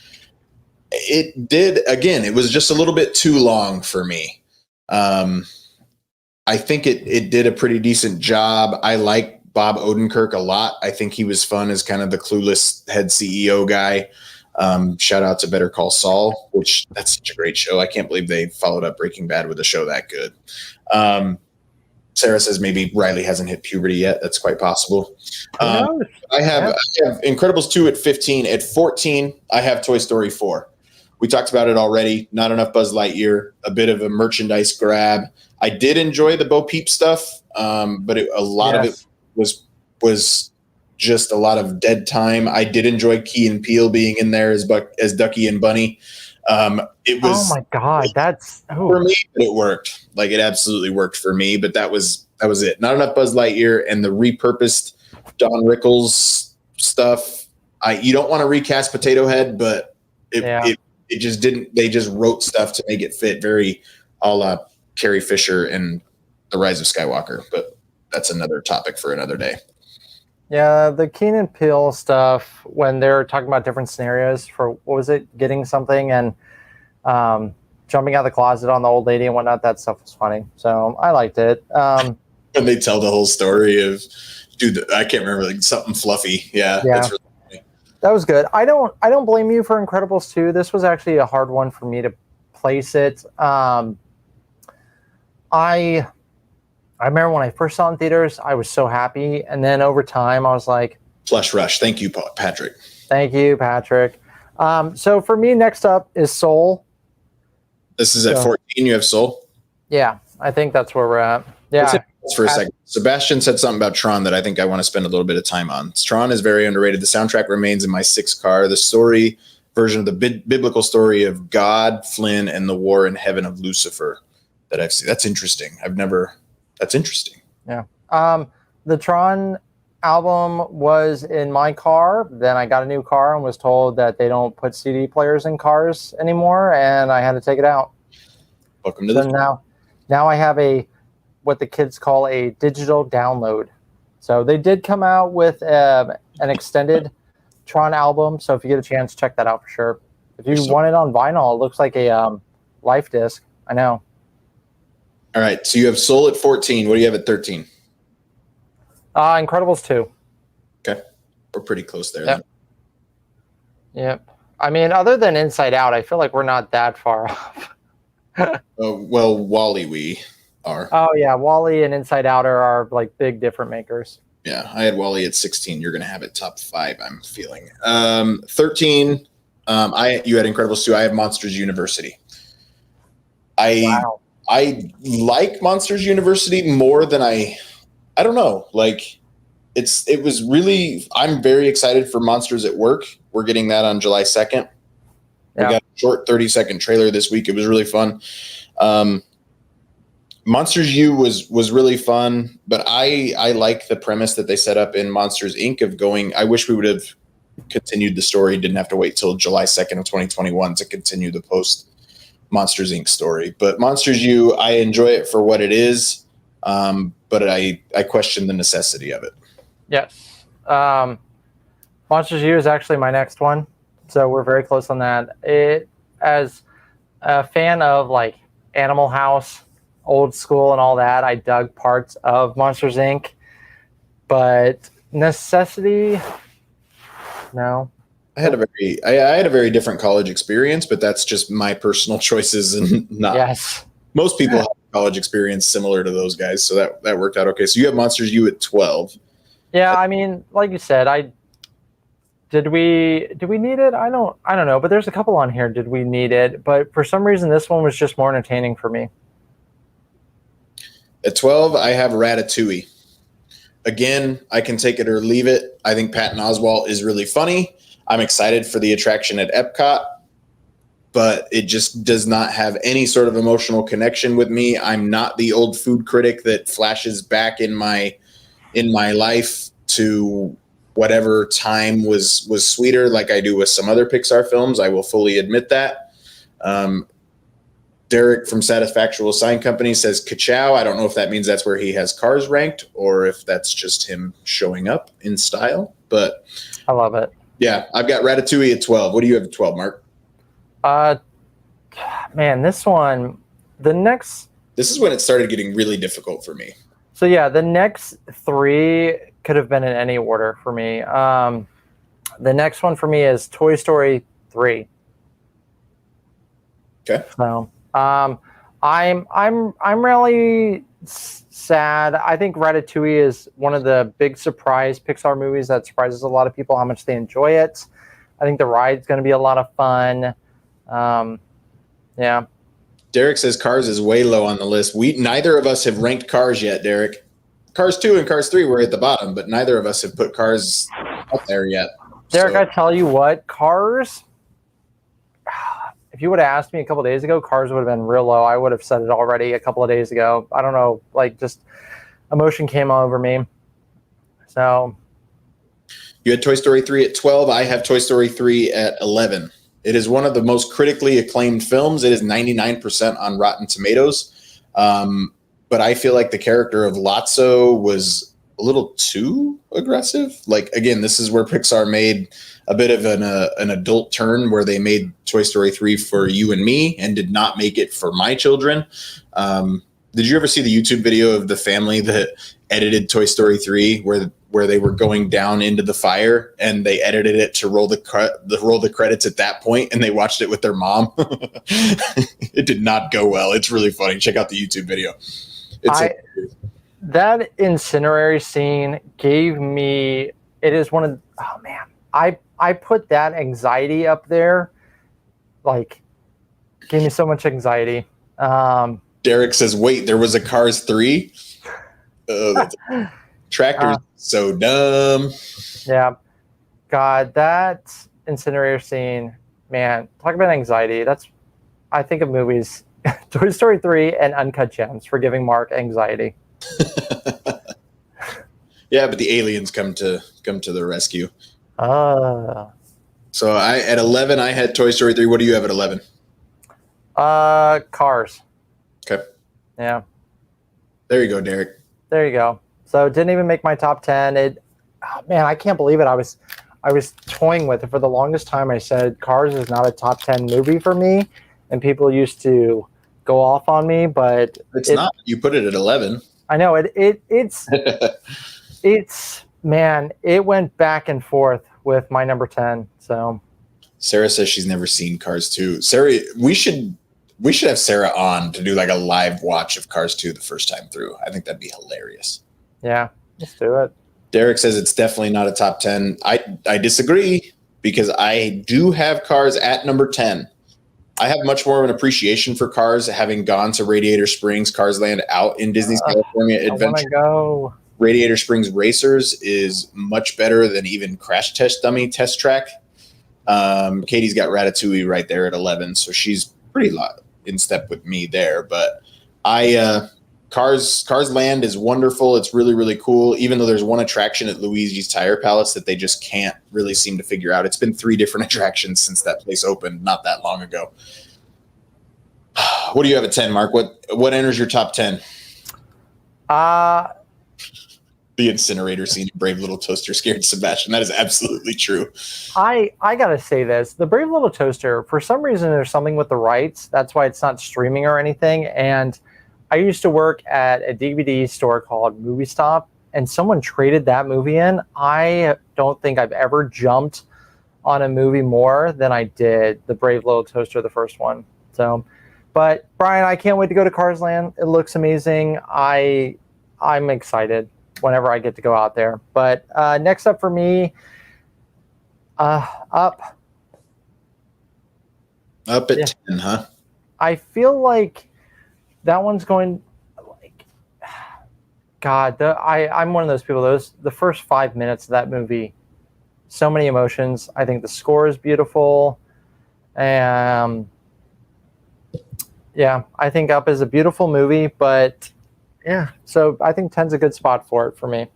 It was just a little bit too long for me. I think it did a pretty decent job. I like Bob Odenkirk a lot. I think he was fun as kind of the clueless head CEO guy. Shout out to Better Call Saul, which that's such a great show. I can't believe they followed up Breaking Bad with a show that good. Sarah says maybe Riley hasn't hit puberty yet. That's quite possible. I have Incredibles 2 at 15. At 14, I have Toy Story 4. We talked about it already. Not enough Buzz Lightyear. A bit of a merchandise grab. I did enjoy the Bo Peep stuff, but a lot of it was just a lot of dead time. I did enjoy Key and Peele being in there as Ducky and Bunny. It Oh was my god, that's for me, it worked. Like it absolutely worked for me, but that was it. Not enough Buzz Lightyear and the repurposed Don Rickles stuff. You don't want to recast Potato Head, but it just didn't. They just wrote stuff to make it fit very a la Carrie Fisher and The Rise of Skywalker. But that's another topic for another day. Yeah, the Keenan Peele stuff when they're talking about different scenarios for what was it, getting something and jumping out of the closet on the old lady and whatnot. That stuff was funny, so I liked it. And they tell the whole story of, dude, I can't remember, like something fluffy. Yeah. That's really funny. That was good. I don't blame you for Incredibles 2. This was actually a hard one for me to place it. I remember when I first saw it in theaters, I was so happy. And then over time, I was like... Flush Rush. Thank you, Patrick. Thank you, Patrick. So for me, next up is Soul. This is at 14. You have Soul? Yeah, I think that's where we're at. Yeah. For a second. Sebastian said something about Tron that I think I want to spend a little bit of time on. Tron is very underrated. The soundtrack remains in my 6th car. The story version of the biblical story of God, Flynn, and the war in heaven of Lucifer that I've seen. That's interesting. That's interesting. Yeah. The Tron album was in my car. Then I got a new car and was told that they don't put CD players in cars anymore, and I had to take it out. Welcome to now I have what the kids call a digital download. So they did come out with an extended Tron album. So if you get a chance, check that out for sure. If you want it on vinyl, it looks like a Life disc. I know. All right, so you have Soul at 14. What do you have at 13? Incredibles 2. Okay, we're pretty close there. Yep. Yep. I mean, other than Inside Out, I feel like we're not that far off. Well, WALL-E we are. Oh yeah, WALL-E and Inside Out are like big different makers. Yeah, I had WALL-E at 16. You're going to have it top 5, I'm feeling. 13, you had Incredibles 2. I have Monsters University. Wow. I like Monsters University more than I don't know. Like it was really, I'm very excited for Monsters at Work. We're getting that on July 2nd. We got a short 30-second trailer this week. It was really fun. Monsters U was really fun, but I like the premise that they set up in Monsters Inc. of going, I wish we would have continued the story, didn't have to wait till July 2nd of 2021 to continue the post Monsters Inc. story. But Monsters U, I enjoy it for what it is, but I question the necessity of it. Yes. Monsters U is actually my next one, so we're very close on that. As a fan of like Animal House, old school and all that, I dug parts of Monsters Inc. But necessity, no. I had a very different college experience, but that's just my personal choices and not. Yes. Most people have a college experience similar to those guys, so that worked out okay. So you have Monsters U at 12. Yeah, I mean, like you said, did we need it? I don't know, but there's a couple on here. Did we need it? But for some reason, this one was just more entertaining for me. At 12, I have Ratatouille. Again, I can take it or leave it. I think Patton Oswalt is really funny. I'm excited for the attraction at Epcot, but it just does not have any sort of emotional connection with me. I'm not the old food critic that flashes back in my life to whatever time was sweeter, like I do with some other Pixar films. I will fully admit that. Derek from Satisfactual Sign Company says ka-chow. I don't know if that means that's where he has Cars ranked or if that's just him showing up in style, but I love it. Yeah, I've got Ratatouille at 12. What do you have at 12, Mark? Man, this one, this is when it started getting really difficult for me. So yeah, the next 3 could have been in any order for me. The next one for me is Toy Story 3. Okay. So I'm really sad. I think Ratatouille is one of the big surprise Pixar movies that surprises a lot of people how much they enjoy it. I think the ride's going to be a lot of fun. Yeah. Derek says Cars is way low on the list. Neither of us have ranked Cars yet, Derek. Cars 2 and Cars 3 were at the bottom, but neither of us have put Cars up there yet. Derek, I tell you what, Cars, if you would have asked me a couple of days ago, Cars would have been real low. I would have said it already a couple of days ago. I don't know, like just emotion came over me. So you had Toy Story 3 at 12. I have Toy Story 3 at 11. It is one of the most critically acclaimed films. It is 99% on Rotten Tomatoes. But I feel like the character of Lotso was a little too aggressive. Like, again, this is where Pixar made a bit of an adult turn, where they made Toy Story 3 for you and me and did not make it for my children. Did you ever see the YouTube video of the family that edited Toy Story 3 where they were going down into the fire and they edited it to roll the credits at that point, and they watched it with their mom? It did not go well. It's really funny. Check out the YouTube video. That incendiary scene gave me, it is one of, oh man, I put that anxiety up there, like, gave me so much anxiety. Derek says, wait, there was a Cars 3? Tractor's so dumb. Yeah. God, that incinerator scene, man, talk about anxiety. I think of movies, Toy Story 3 and Uncut Gems for giving Mark anxiety. Yeah, but the aliens come to the rescue. So at 11, I had Toy Story 3. What do you have at 11? Cars. Okay. Yeah. There you go, Derek. There you go. So it didn't even make my top 10. Man, I can't believe it. I was toying with it for the longest time. I said Cars is not a top 10 movie for me, and people used to go off on me, but it's not. You put it at 11. I know it's man, it went back and forth with my number 10. So Sarah says she's never seen Cars 2. Sarah, we should have Sarah on to do like a live watch of Cars 2 the first time through. I think that'd be hilarious. Yeah, let's do it. Derek says it's definitely not a top 10. I disagree, because I do have Cars at number 10. I have much more of an appreciation for Cars, having gone to Radiator Springs Cars Land out in Disney's California Adventure. I want to go. Radiator Springs Racers is much better than even Crash Test Dummy Test Track. Katie's got Ratatouille right there at 11, so she's pretty in step with me there. But Cars Land is wonderful. It's really, really cool, even though there's one attraction at Luigi's Tire Palace that they just can't really seem to figure out. It's been 3 different attractions since that place opened not that long ago. What do you have at 10, Mark? What enters your top 10? The incinerator scene in Brave Little Toaster scared Sebastian. That is absolutely true. I gotta say this. The Brave Little Toaster, for some reason, there's something with the rights. That's why it's not streaming or anything. And I used to work at a DVD store called Movie Stop, and someone traded that movie in. I don't think I've ever jumped on a movie more than I did the Brave Little Toaster, the first one. So, but Brian, I can't wait to go to Cars Land. It looks amazing. I'm excited whenever I get to go out there. But next up for me, Up. Up at 10, huh? I feel like that one's going, like, God, I'm one of those people. The first 5 minutes of that movie, so many emotions. I think the score is beautiful. Yeah, I think Up is a beautiful movie, but yeah, so I think 10's a good spot for it for me.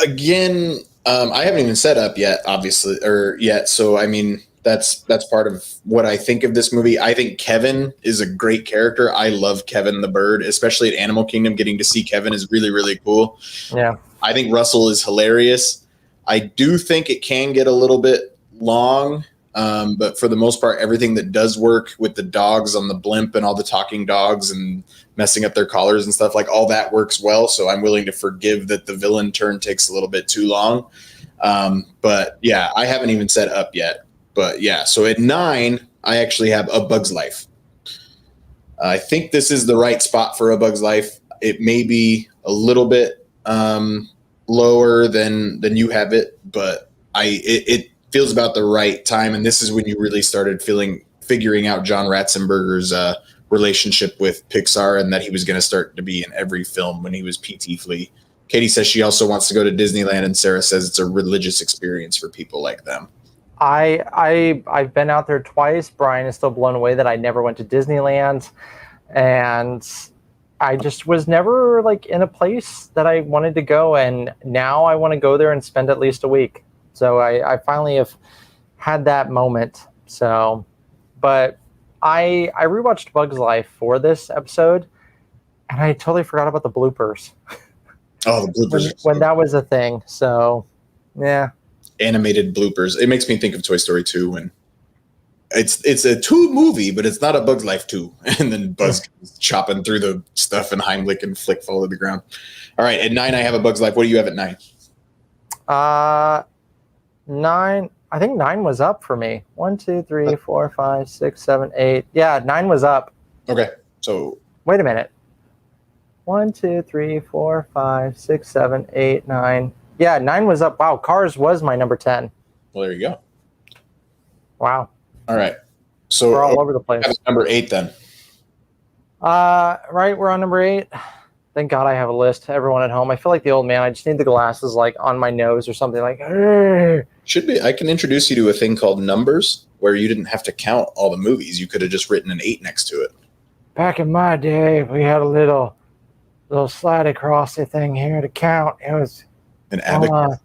Again, I haven't even set Up yet, obviously, or yet. So, I mean, that's part of what I think of this movie. I think Kevin is a great character. I love Kevin the bird, especially at Animal Kingdom. Getting to see Kevin is really, really cool. Yeah. I think Russell is hilarious. I do think it can get a little bit long, but for the most part, everything that does work with the dogs on the blimp and all the talking dogs and messing up their collars and stuff, like all that works well. So I'm willing to forgive that the villain turn takes a little bit too long. But yeah, I haven't even set Up yet. But yeah, so at 9, I actually have A Bug's Life. I think this is the right spot for A Bug's Life. It may be a little bit lower than you have it, but it feels about the right time. And this is when you really started figuring out John Ratzenberger's relationship with Pixar, and that he was going to start to be in every film when he was PT Flea. Katie says she also wants to go to Disneyland, and Sarah says it's a religious experience for people like them. I've been out there twice. Bryan is still blown away that I never went to Disneyland, and I just was never like in a place that I wanted to go, and now I want to go there and spend at least a week. So I finally have had that moment. So, but I rewatched Bugs Life for this episode, and I totally forgot about the bloopers. Oh, the bloopers when that was a thing. So, yeah. Animated bloopers. It makes me think of Toy Story 2 when it's a 2 movie, but it's not a Bug's Life 2. And then Buzz comes chopping through the stuff and Heimlich and Flick fall to the ground. All right, at 9 I have a Bug's Life. What do you have at 9? 9. I think 9 was up for me. 1, 2, 3, 4, 5, 6, 7, 8. Yeah, 9 was up. Okay, so wait a minute. 1, 2, 3, 4, 5, 6, 7, 8, 9. Yeah, 9 was up. Wow, Cars was my number 10. well, there you go. Wow. All right, so We're all over the place. Number 8 then. Right, we're on number 8. Thank God I have a list. Everyone at home. I feel like the old man. I just need the glasses like on my nose or something like. Argh. Should be. I can introduce you to a thing called numbers, where you didn't have to count all the movies. You could have just written an 8 next to it. Back in my day, we had a little slide across the thing here to count. It was An abacus.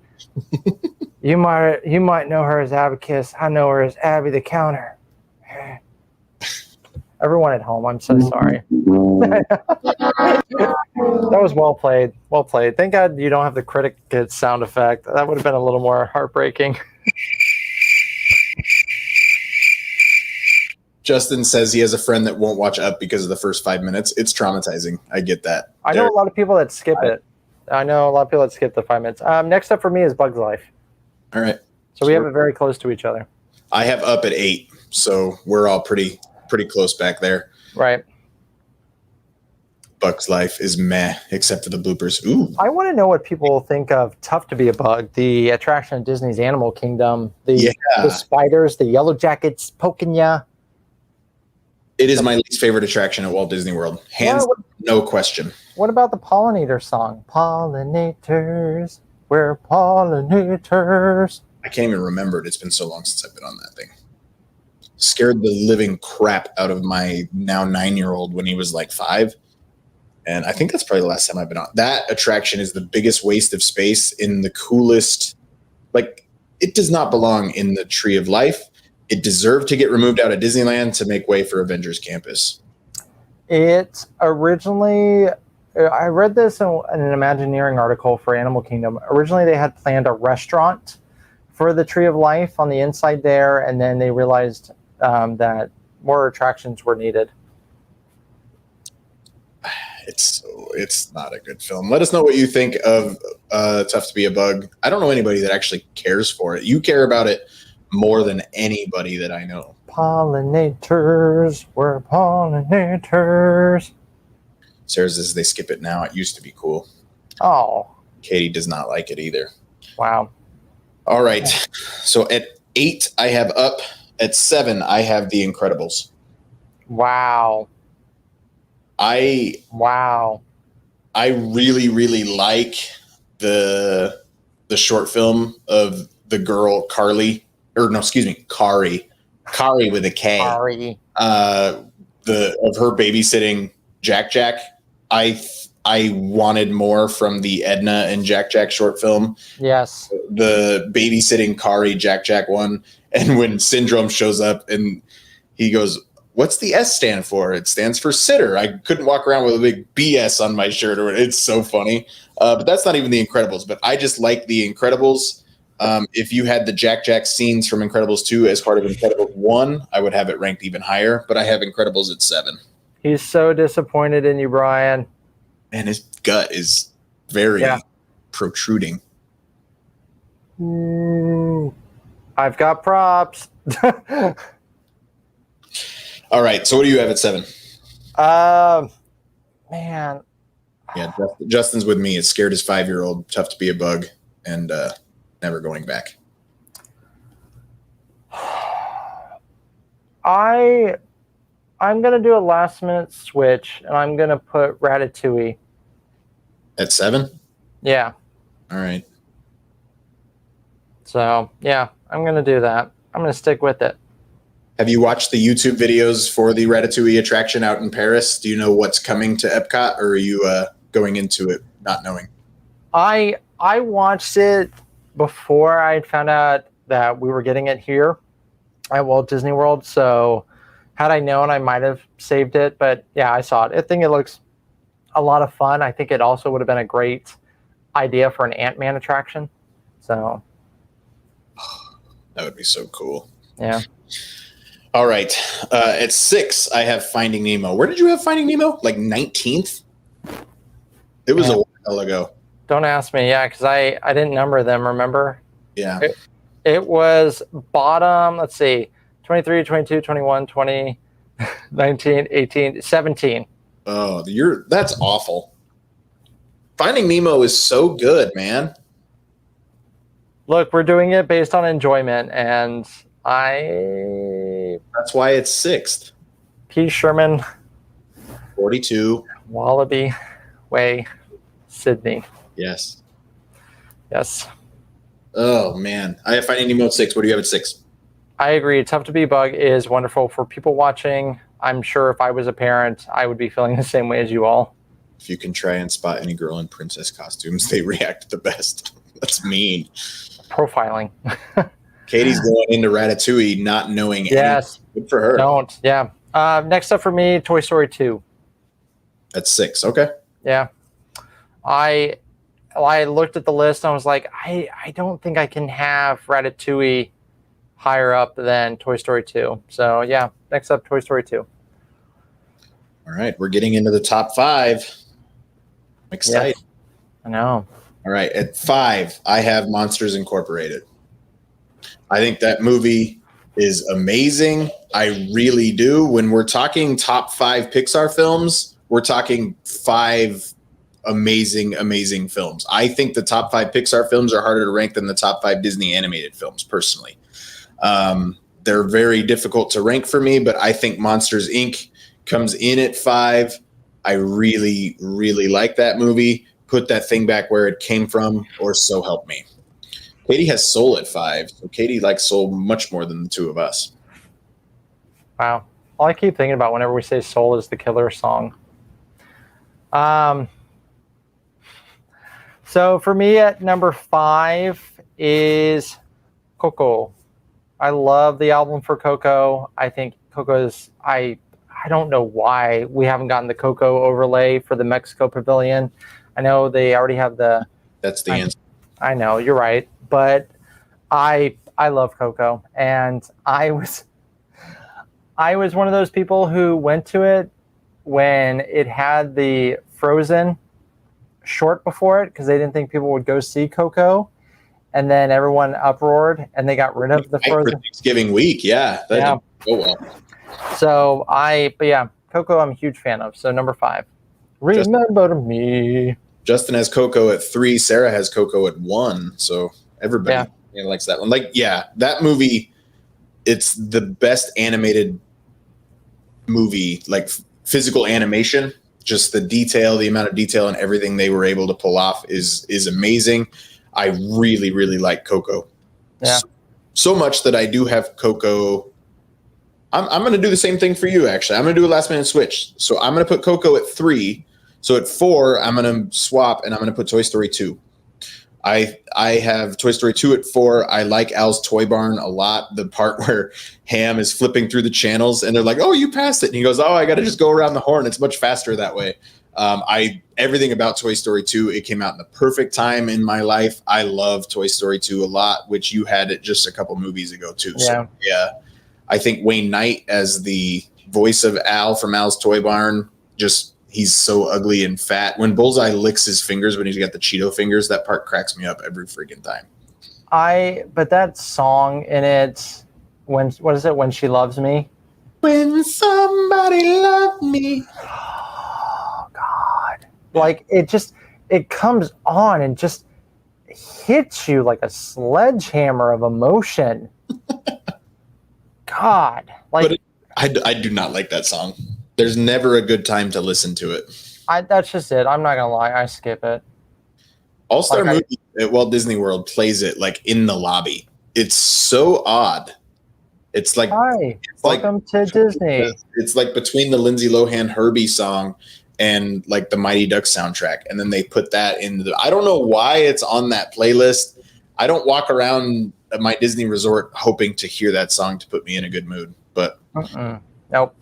you might know her as Abacus. I know her as Abby the Counter. Everyone at home, I'm so sorry. That was well played. Well played. Thank God you don't have the critic kid sound effect. That would have been a little more heartbreaking. Justin says he has a friend that won't watch Up because of the first 5 minutes. It's traumatizing. I get that. I know a lot of people that skip it. I know a lot of people that skip the 5 minutes. Next up for me is Bug's Life. All right. So we have it very close to each other. I have Up at 8, so we're all pretty close back there. Right. Bug's Life is meh, except for the bloopers. Ooh. I want to know what people think of Tough to Be a Bug, the attraction of Disney's Animal Kingdom, the spiders, the yellow jackets poking ya. It is my least favorite attraction at Walt Disney World. Hands, no question. What about the pollinator song? Pollinators, we're pollinators. I can't even remember it. It's been so long since I've been on that thing. Scared the living crap out of my now 9-year-old when he was like 5. And I think that's probably the last time I've been on. That attraction is the biggest waste of space in the coolest. Like, it does not belong in the Tree of Life. It deserved to get removed out of Disneyland to make way for Avengers Campus. It originally, I read this in an Imagineering article for Animal Kingdom. Originally, they had planned a restaurant for the Tree of Life on the inside there, and then they realized that more attractions were needed. It's not a good film. Let us know what you think of Tough to Be a Bug. I don't know anybody that actually cares for it. You care about it more than anybody that I know. Pollinators, we're pollinators. Sarah says they skip it now. It used to be cool. Oh. Katie does not like it either. Wow. All right. So at 8, I have Up. At 7, I have The Incredibles. Wow. I really, really like the short film of the girl Kari with a K. Kari. Of her babysitting Jack. I wanted more from the Edna and Jack short film. Yes. The babysitting Kari Jack one, and when Syndrome shows up and he goes, "What's the S stand for?" It stands for sitter. I couldn't walk around with a big BS on my shirt, or it's so funny. But that's not even The Incredibles. But I just like The Incredibles. If you had the Jack scenes from Incredibles 2 as part of Incredibles 1, I would have it ranked even higher. But I have Incredibles at 7. He's so disappointed in you, Bryan. Man, his gut is very protruding. I've got props. All right, so what do you have at 7? Man. Yeah, Justin's with me. It's Scared as 5-year-old, Tough to Be a Bug, and Never Going Back. I'm going to do a last-minute switch, and I'm going to put Ratatouille. At 7? Yeah. All right. So, yeah, I'm going to do that. I'm gonna stick with it. Have you watched the YouTube videos for the Ratatouille attraction out in Paris? Do you know what's coming to Epcot, or are you going into it not knowing? I watched it before I had found out that we were getting it here at Walt Disney World. So had I known, I might have saved it. But yeah, I saw it. I think it looks a lot of fun. I think it also would have been a great idea for an Ant-Man attraction. So that would be so cool. Yeah. All right. At 6, I have Finding Nemo. Where did you have Finding Nemo? Like 19th? It was a while ago. Don't ask me. Yeah, because I didn't number them, remember? Yeah. It was bottom, let's see, 23, 22, 21, 20, 19, 18, 17. Oh, that's awful. Finding Nemo is so good, man. Look, we're doing it based on enjoyment, and that's why it's 6th. P. Sherman, 42. Wallaby Way, Sydney. Yes. Oh, man. I have Finding Nemo at 6. What do you have at 6? I agree. Tough to Be Bug is wonderful for people watching. I'm sure if I was a parent, I would be feeling the same way as you all. If you can try and spot any girl in princess costumes, they react the best. That's mean. Profiling. Katie's going into Ratatouille not knowing anything. Good for her. Don't. Yeah. Next up for me, Toy Story 2. That's 6. Okay. Yeah. I looked at the list and I was like, I don't think I can have Ratatouille higher up than Toy Story 2. So yeah, next up, Toy Story 2. All right, we're getting into the top 5. I'm excited. Yes, I know. All right, at 5, I have Monsters Incorporated. I think that movie is amazing. I really do. When we're talking top 5 Pixar films, we're talking 5 amazing films. I think the top 5 Pixar films are harder to rank than the top 5 Disney animated films, personally. They're very difficult to rank for me, but I think Monsters, Inc. comes in at 5. I really like that movie. Put that thing back where it came from, or so help me. Katie has Soul at 5. So Katie likes Soul much more than the two of us. Wow. All I keep thinking about whenever we say Soul is the killer song. So for me at number 5 is Coco. I love the album for Coco. I think Coco is, I don't know why we haven't gotten the Coco overlay for the Mexico Pavilion. I know they already have the... That's the answer. I know, you're right. But I love Coco. And I was one of those people who went to it when it had the Frozen short before it because they didn't think people would go see Coco. And then everyone uproared and they got rid of the Frozen. Thanksgiving week, yeah. That didn't go well. So Coco I'm a huge fan of. So number 5. Remember me. Justin has Coco at 3. Sarah has Coco at 1. So everybody likes that one. Like, yeah, that movie, it's the best animated movie, like physical animation. Just the detail, the amount of detail and everything they were able to pull off is amazing. I really like Coco. Yeah. So much that I do have Coco. I'm going to do the same thing for you, actually. I'm going to do a last minute switch. So I'm going to put Coco at 3. So at 4, I'm going to swap and I'm going to put Toy Story 2. I have Toy Story 2 at 4. I like Al's Toy Barn a lot. The part where Ham is flipping through the channels and they're like, oh, you passed it. And he goes, oh, I got to just go around the horn. It's much faster that way. Everything about Toy Story 2, it came out in the perfect time in my life. I love Toy Story 2 a lot, which you had it just a couple movies ago too. Yeah. So yeah, I think Wayne Knight as the voice of Al from Al's Toy Barn, he's so ugly and fat. When Bullseye licks his fingers when he's got the Cheeto fingers, that part cracks me up every freaking time. But that song in it, what is it? When She Loves Me? When somebody loved me. Oh God. Like it comes on and just hits you like a sledgehammer of emotion. God. Like but I do not like that song. There's never a good time to listen to it. That's just it. I'm not gonna lie. I skip it. All-Star Movie at Walt Disney World plays it like in the lobby. It's so odd. It's like Hi, it's welcome to Disney. It's like between the Lindsay Lohan Herbie song and like the Mighty Ducks soundtrack, and then they put that in the. I don't know why it's on that playlist. I don't walk around at my Disney resort hoping to hear that song to put me in a good mood, but Nope.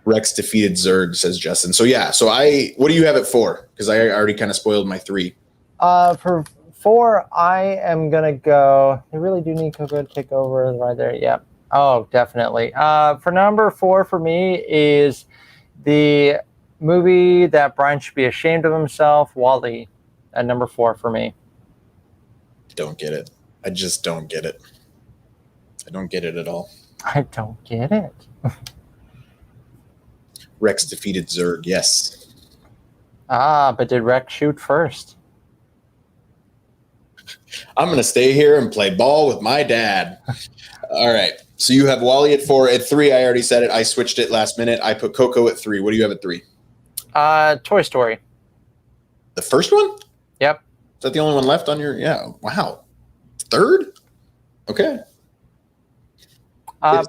Rex defeated Zurg, says Justin. So yeah, what do you have it for? Because I already kind of spoiled my 3. For 4, I am gonna go. They really do need Coco to take over right there. Yeah. Oh, definitely. For number 4 for me is the movie that Bryan should be ashamed of himself, Wall-E, at number 4 for me. Don't get it. I just don't get it. I don't get it at all. I don't get it. Rex defeated Zurg. Yes. But did Rex shoot first? I'm going to stay here and play ball with my dad. All right. So you have Wall-E at 4. At 3, I already said it. I switched it last minute. I put Coco at 3. What do you have at 3? Toy Story. The first one? Yep. Is that the only one left on your? Yeah. Wow. 3rd? Okay.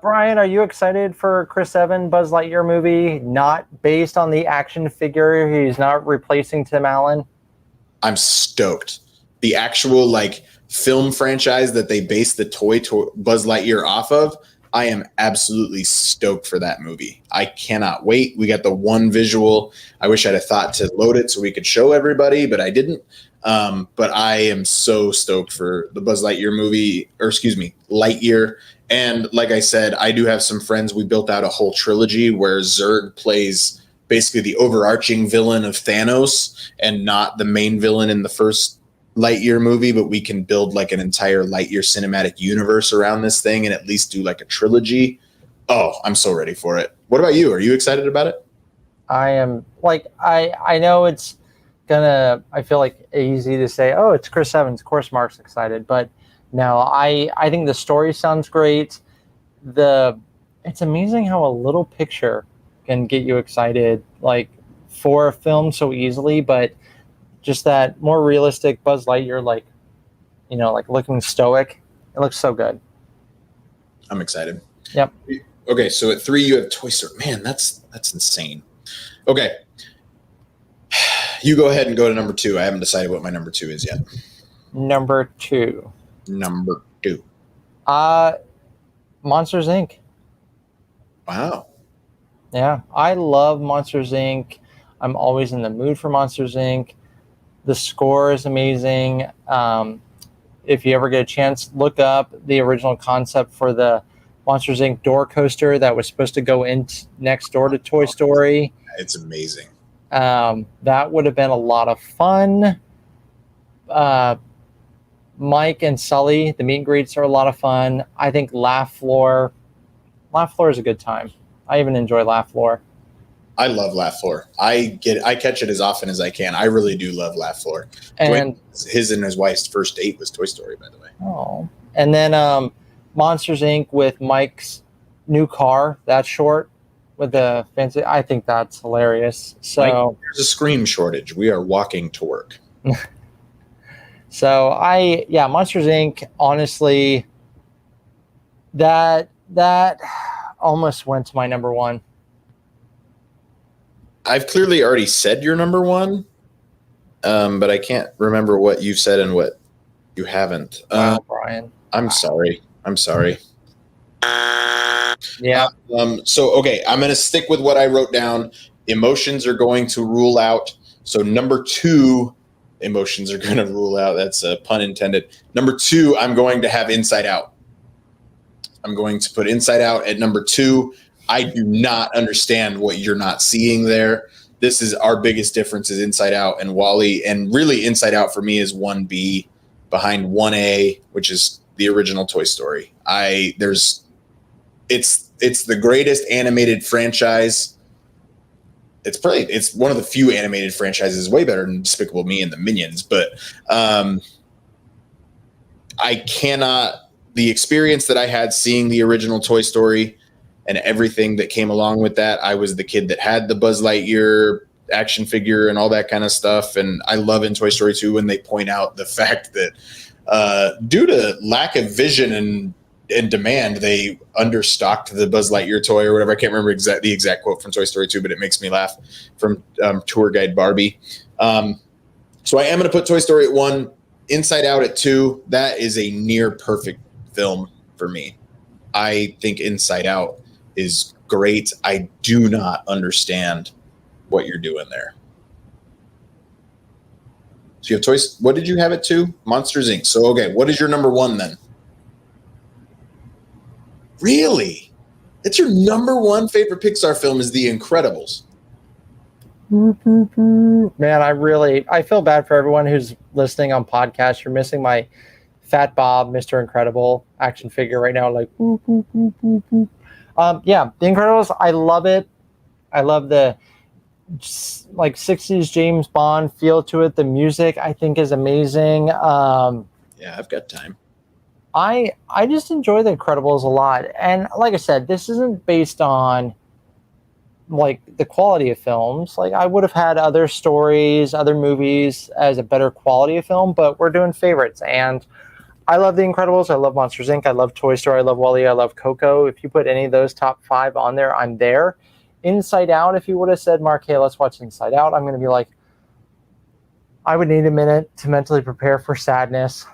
Bryan, are you excited for Chris Evans Buzz Lightyear movie? Not based on the action figure. He's not replacing Tim Allen. I'm stoked. The actual like film franchise that they based the toy Buzz Lightyear off of, I am absolutely stoked for that movie. I cannot wait. We got the one visual. I wish I'd have thought to load it so we could show everybody, but I didn't. But I am so stoked for the Buzz Lightyear movie, or excuse me, Lightyear. And like I said, I do have some friends. We built out a whole trilogy where Zurg plays basically the overarching villain of Thanos and not the main villain in the first Lightyear movie, but we can build like an entire Lightyear cinematic universe around this thing and at least do like a trilogy. Oh, I'm so ready for it. What about you? Are you excited about it? I am. Like, I know it's I feel like easy to say, oh, it's Chris Evans. Of course Mark's excited. But no, I think the story sounds great. It's amazing how a little picture can get you excited, like, for a film so easily, but just that more realistic Buzz Lightyear, like, like looking stoic. It looks so good. I'm excited. Yep. Okay, so at 3 you have Toy Story. Man, that's insane. Okay. You go ahead and go to number 2. I haven't decided what my number 2 is yet. Number 2. Monsters, Inc. Wow. Yeah, I love Monsters, Inc. I'm always in the mood for Monsters, Inc. The score is amazing. If you ever get a chance, look up the original concept for the Monsters, Inc. door coaster that was supposed to go in next door to Toy Story. It's amazing. That would have been a lot of fun. Mike and Sully, the meet and greets are a lot of fun. I think Laugh Floor is a good time. I even enjoy Laugh Floor. I love Laugh Floor. I catch it as often as I can. I really do love Laugh Floor. And his and his wife's first date was Toy Story, by the way. Oh, and then Monsters Inc. with Mike's new car. That short with the fancy. I think that's hilarious. So Mike, there's a scream shortage. We are walking to work. So Monsters Inc. Honestly, that almost went to my number 1. I've clearly already said your number 1, but I can't remember what you've said and what you haven't. Bryan. I'm sorry. Yeah. So, okay, I'm going to stick with what I wrote down. Emotions are going to rule out. So number 2, emotions are going to rule out. That's a pun intended. Number 2, I'm going to have Inside Out. I'm going to put Inside Out at number 2. I do not understand what you're not seeing there. This is our biggest difference is Inside Out and Wall-E. And really Inside Out for me is 1B behind 1A, which is the original Toy Story. It's the greatest animated franchise. It's one of the few animated franchises way better than Despicable Me and the Minions. But the experience that I had seeing the original Toy Story and everything that came along with that. I was the kid that had the Buzz Lightyear action figure and all that kind of stuff. And I love in Toy Story 2 when they point out the fact that due to lack of vision and in demand, they understocked the Buzz Lightyear toy or whatever. I can't remember the exact quote from Toy Story 2, but it makes me laugh, from Tour Guide Barbie. So I am going to put Toy Story at 1, Inside Out at 2. That is a near perfect film for me. I think Inside Out is great. I do not understand what you're doing there. So you have Toys. What did you have it to? Monsters Inc. So, okay, what is your number 1 then? Really? It's your number 1 favorite Pixar film is The Incredibles. Man, I feel bad for everyone who's listening on podcast. You're missing my Fat Bob, Mr. Incredible action figure right now. Like, yeah, The Incredibles. I love it. I love the like 60s James Bond feel to it. The music I think is amazing. Yeah, I've got time. I just enjoy The Incredibles a lot. And like I said, this isn't based on like the quality of films. Like I would have had other stories, other movies as a better quality of film, but we're doing favorites. And I love The Incredibles. I love Monsters Inc. I love Toy Story. I love WALL-E. I love Coco. If you put any of those top 5 on there, I'm there. Inside Out, if you would have said, Mark, hey, let's watch Inside Out, I'm going to be like, I would need a minute to mentally prepare for sadness.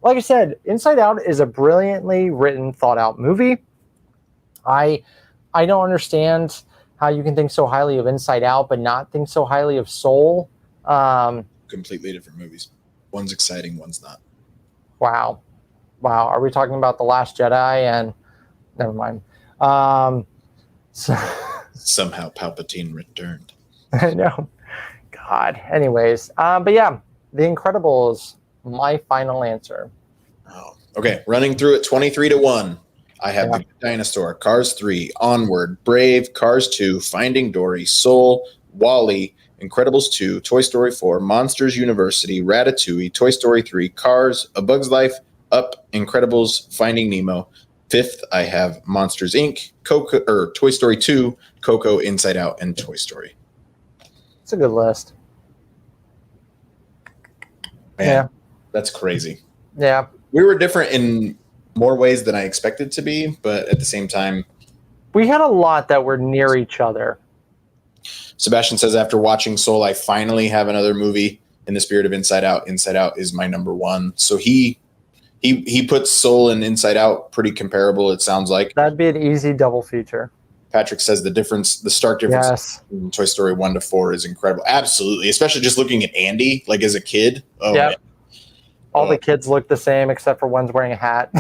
Like I said, Inside Out is a brilliantly written, thought-out movie. I don't understand how you can think so highly of Inside Out, but not think so highly of Soul. Completely different movies. One's exciting, one's not. Wow. Are we talking about The Last Jedi? And never mind. Somehow Palpatine returned. I know. God. Anyways, but yeah, The Incredibles, my final answer. Oh, okay. Running through it 23-1. I have The Good Dinosaur, Cars 3, Onward, Brave, Cars 2, Finding Dory, Soul, WALL-E, Incredibles 2, Toy Story 4, Monsters University, Ratatouille, Toy Story 3, Cars, A Bug's Life, Up, Incredibles, Finding Nemo. 5th, I have Monsters Inc., Coco, or Toy Story 2, Coco, Inside Out, and Toy Story. It's a good list. Man, that's crazy. Yeah. We were different in more ways than I expected to be, but at the same time, we had a lot that were near each other. Sebastian says, after watching Soul, I finally have another movie in the spirit of Inside Out. Inside Out is my number 1. So he puts Soul and Inside Out pretty comparable, it sounds like. That'd be an easy double feature. Patrick says the stark difference in Toy Story 1 to 4 is incredible. Absolutely. Especially just looking at Andy, like as a kid. Oh, yeah. All the kids look the same except for one's wearing a hat.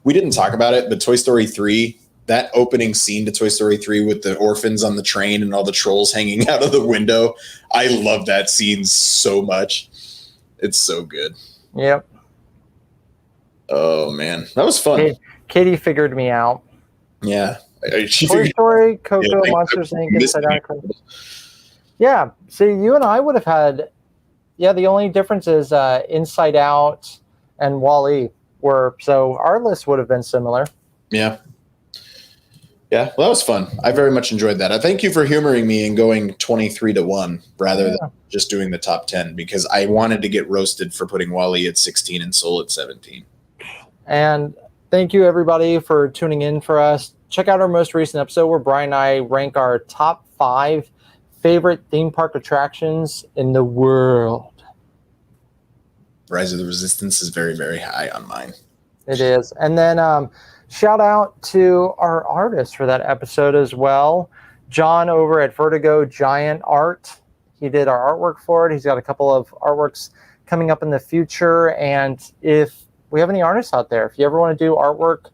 We didn't talk about it, but Toy Story 3, that opening scene to Toy Story 3 with the orphans on the train and all the trolls hanging out of the window. I love that scene so much. It's so good. Yep. Oh, man. That was fun. Katie figured me out. Yeah. Toy Story, Coco, Monsters Inc., Inside Out. Yeah. See, you and I would have had... Yeah, the only difference is Inside Out and WALL-E were... So our list would have been similar. Yeah. Yeah, well, that was fun. I very much enjoyed that. I thank you for humoring me and going 23-1 rather than just doing the top 10, because I wanted to get roasted for putting WALL-E at 16 and Soul at 17. And thank you, everybody, for tuning in for us. Check out our most recent episode where Bryan and I rank our top 5 favorite theme park attractions in the world. Rise of the Resistance is very, very high on mine. It is. And then shout out to our artist for that episode as well. John over at Vertigo Giant Art. He did our artwork for it. He's got a couple of artworks coming up in the future. And if we have any artists out there, if you ever want to do artwork,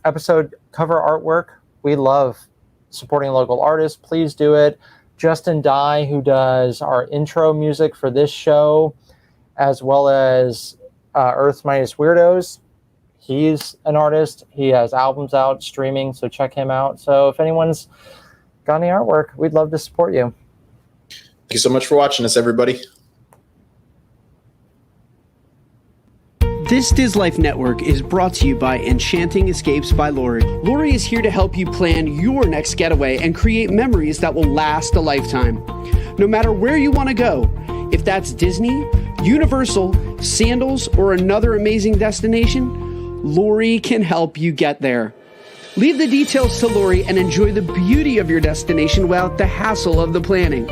episode cover artwork, we love supporting local artists. Please do it. Justin Dye, who does our intro music for this show, as well as Earth's Mightiest Weirdos. He's an artist. He has albums out streaming, so check him out. So if anyone's got any artwork, we'd love to support you. Thank you so much for watching us, everybody. This Diz Life Network is brought to you by Enchanting Escapes by Lori. Lori is here to help you plan your next getaway and create memories that will last a lifetime. No matter where you want to go, if that's Disney, Universal, sandals, or another amazing destination? Lori can help you get there. Leave the details to Lori and enjoy the beauty of your destination without the hassle of the planning.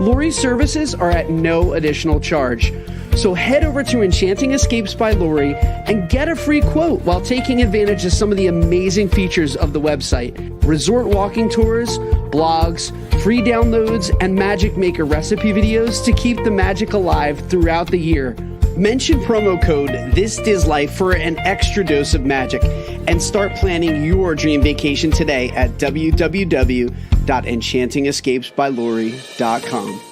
Lori's services are at no additional charge. So head over to Enchanting Escapes by Lori and get a free quote while taking advantage of some of the amazing features of the website. Resort walking tours, blogs, free downloads, and Magic Maker recipe videos to keep the magic alive throughout the year. Mention promo code ThisDizLife for an extra dose of magic and start planning your dream vacation today at www.enchantingescapesbylori.com.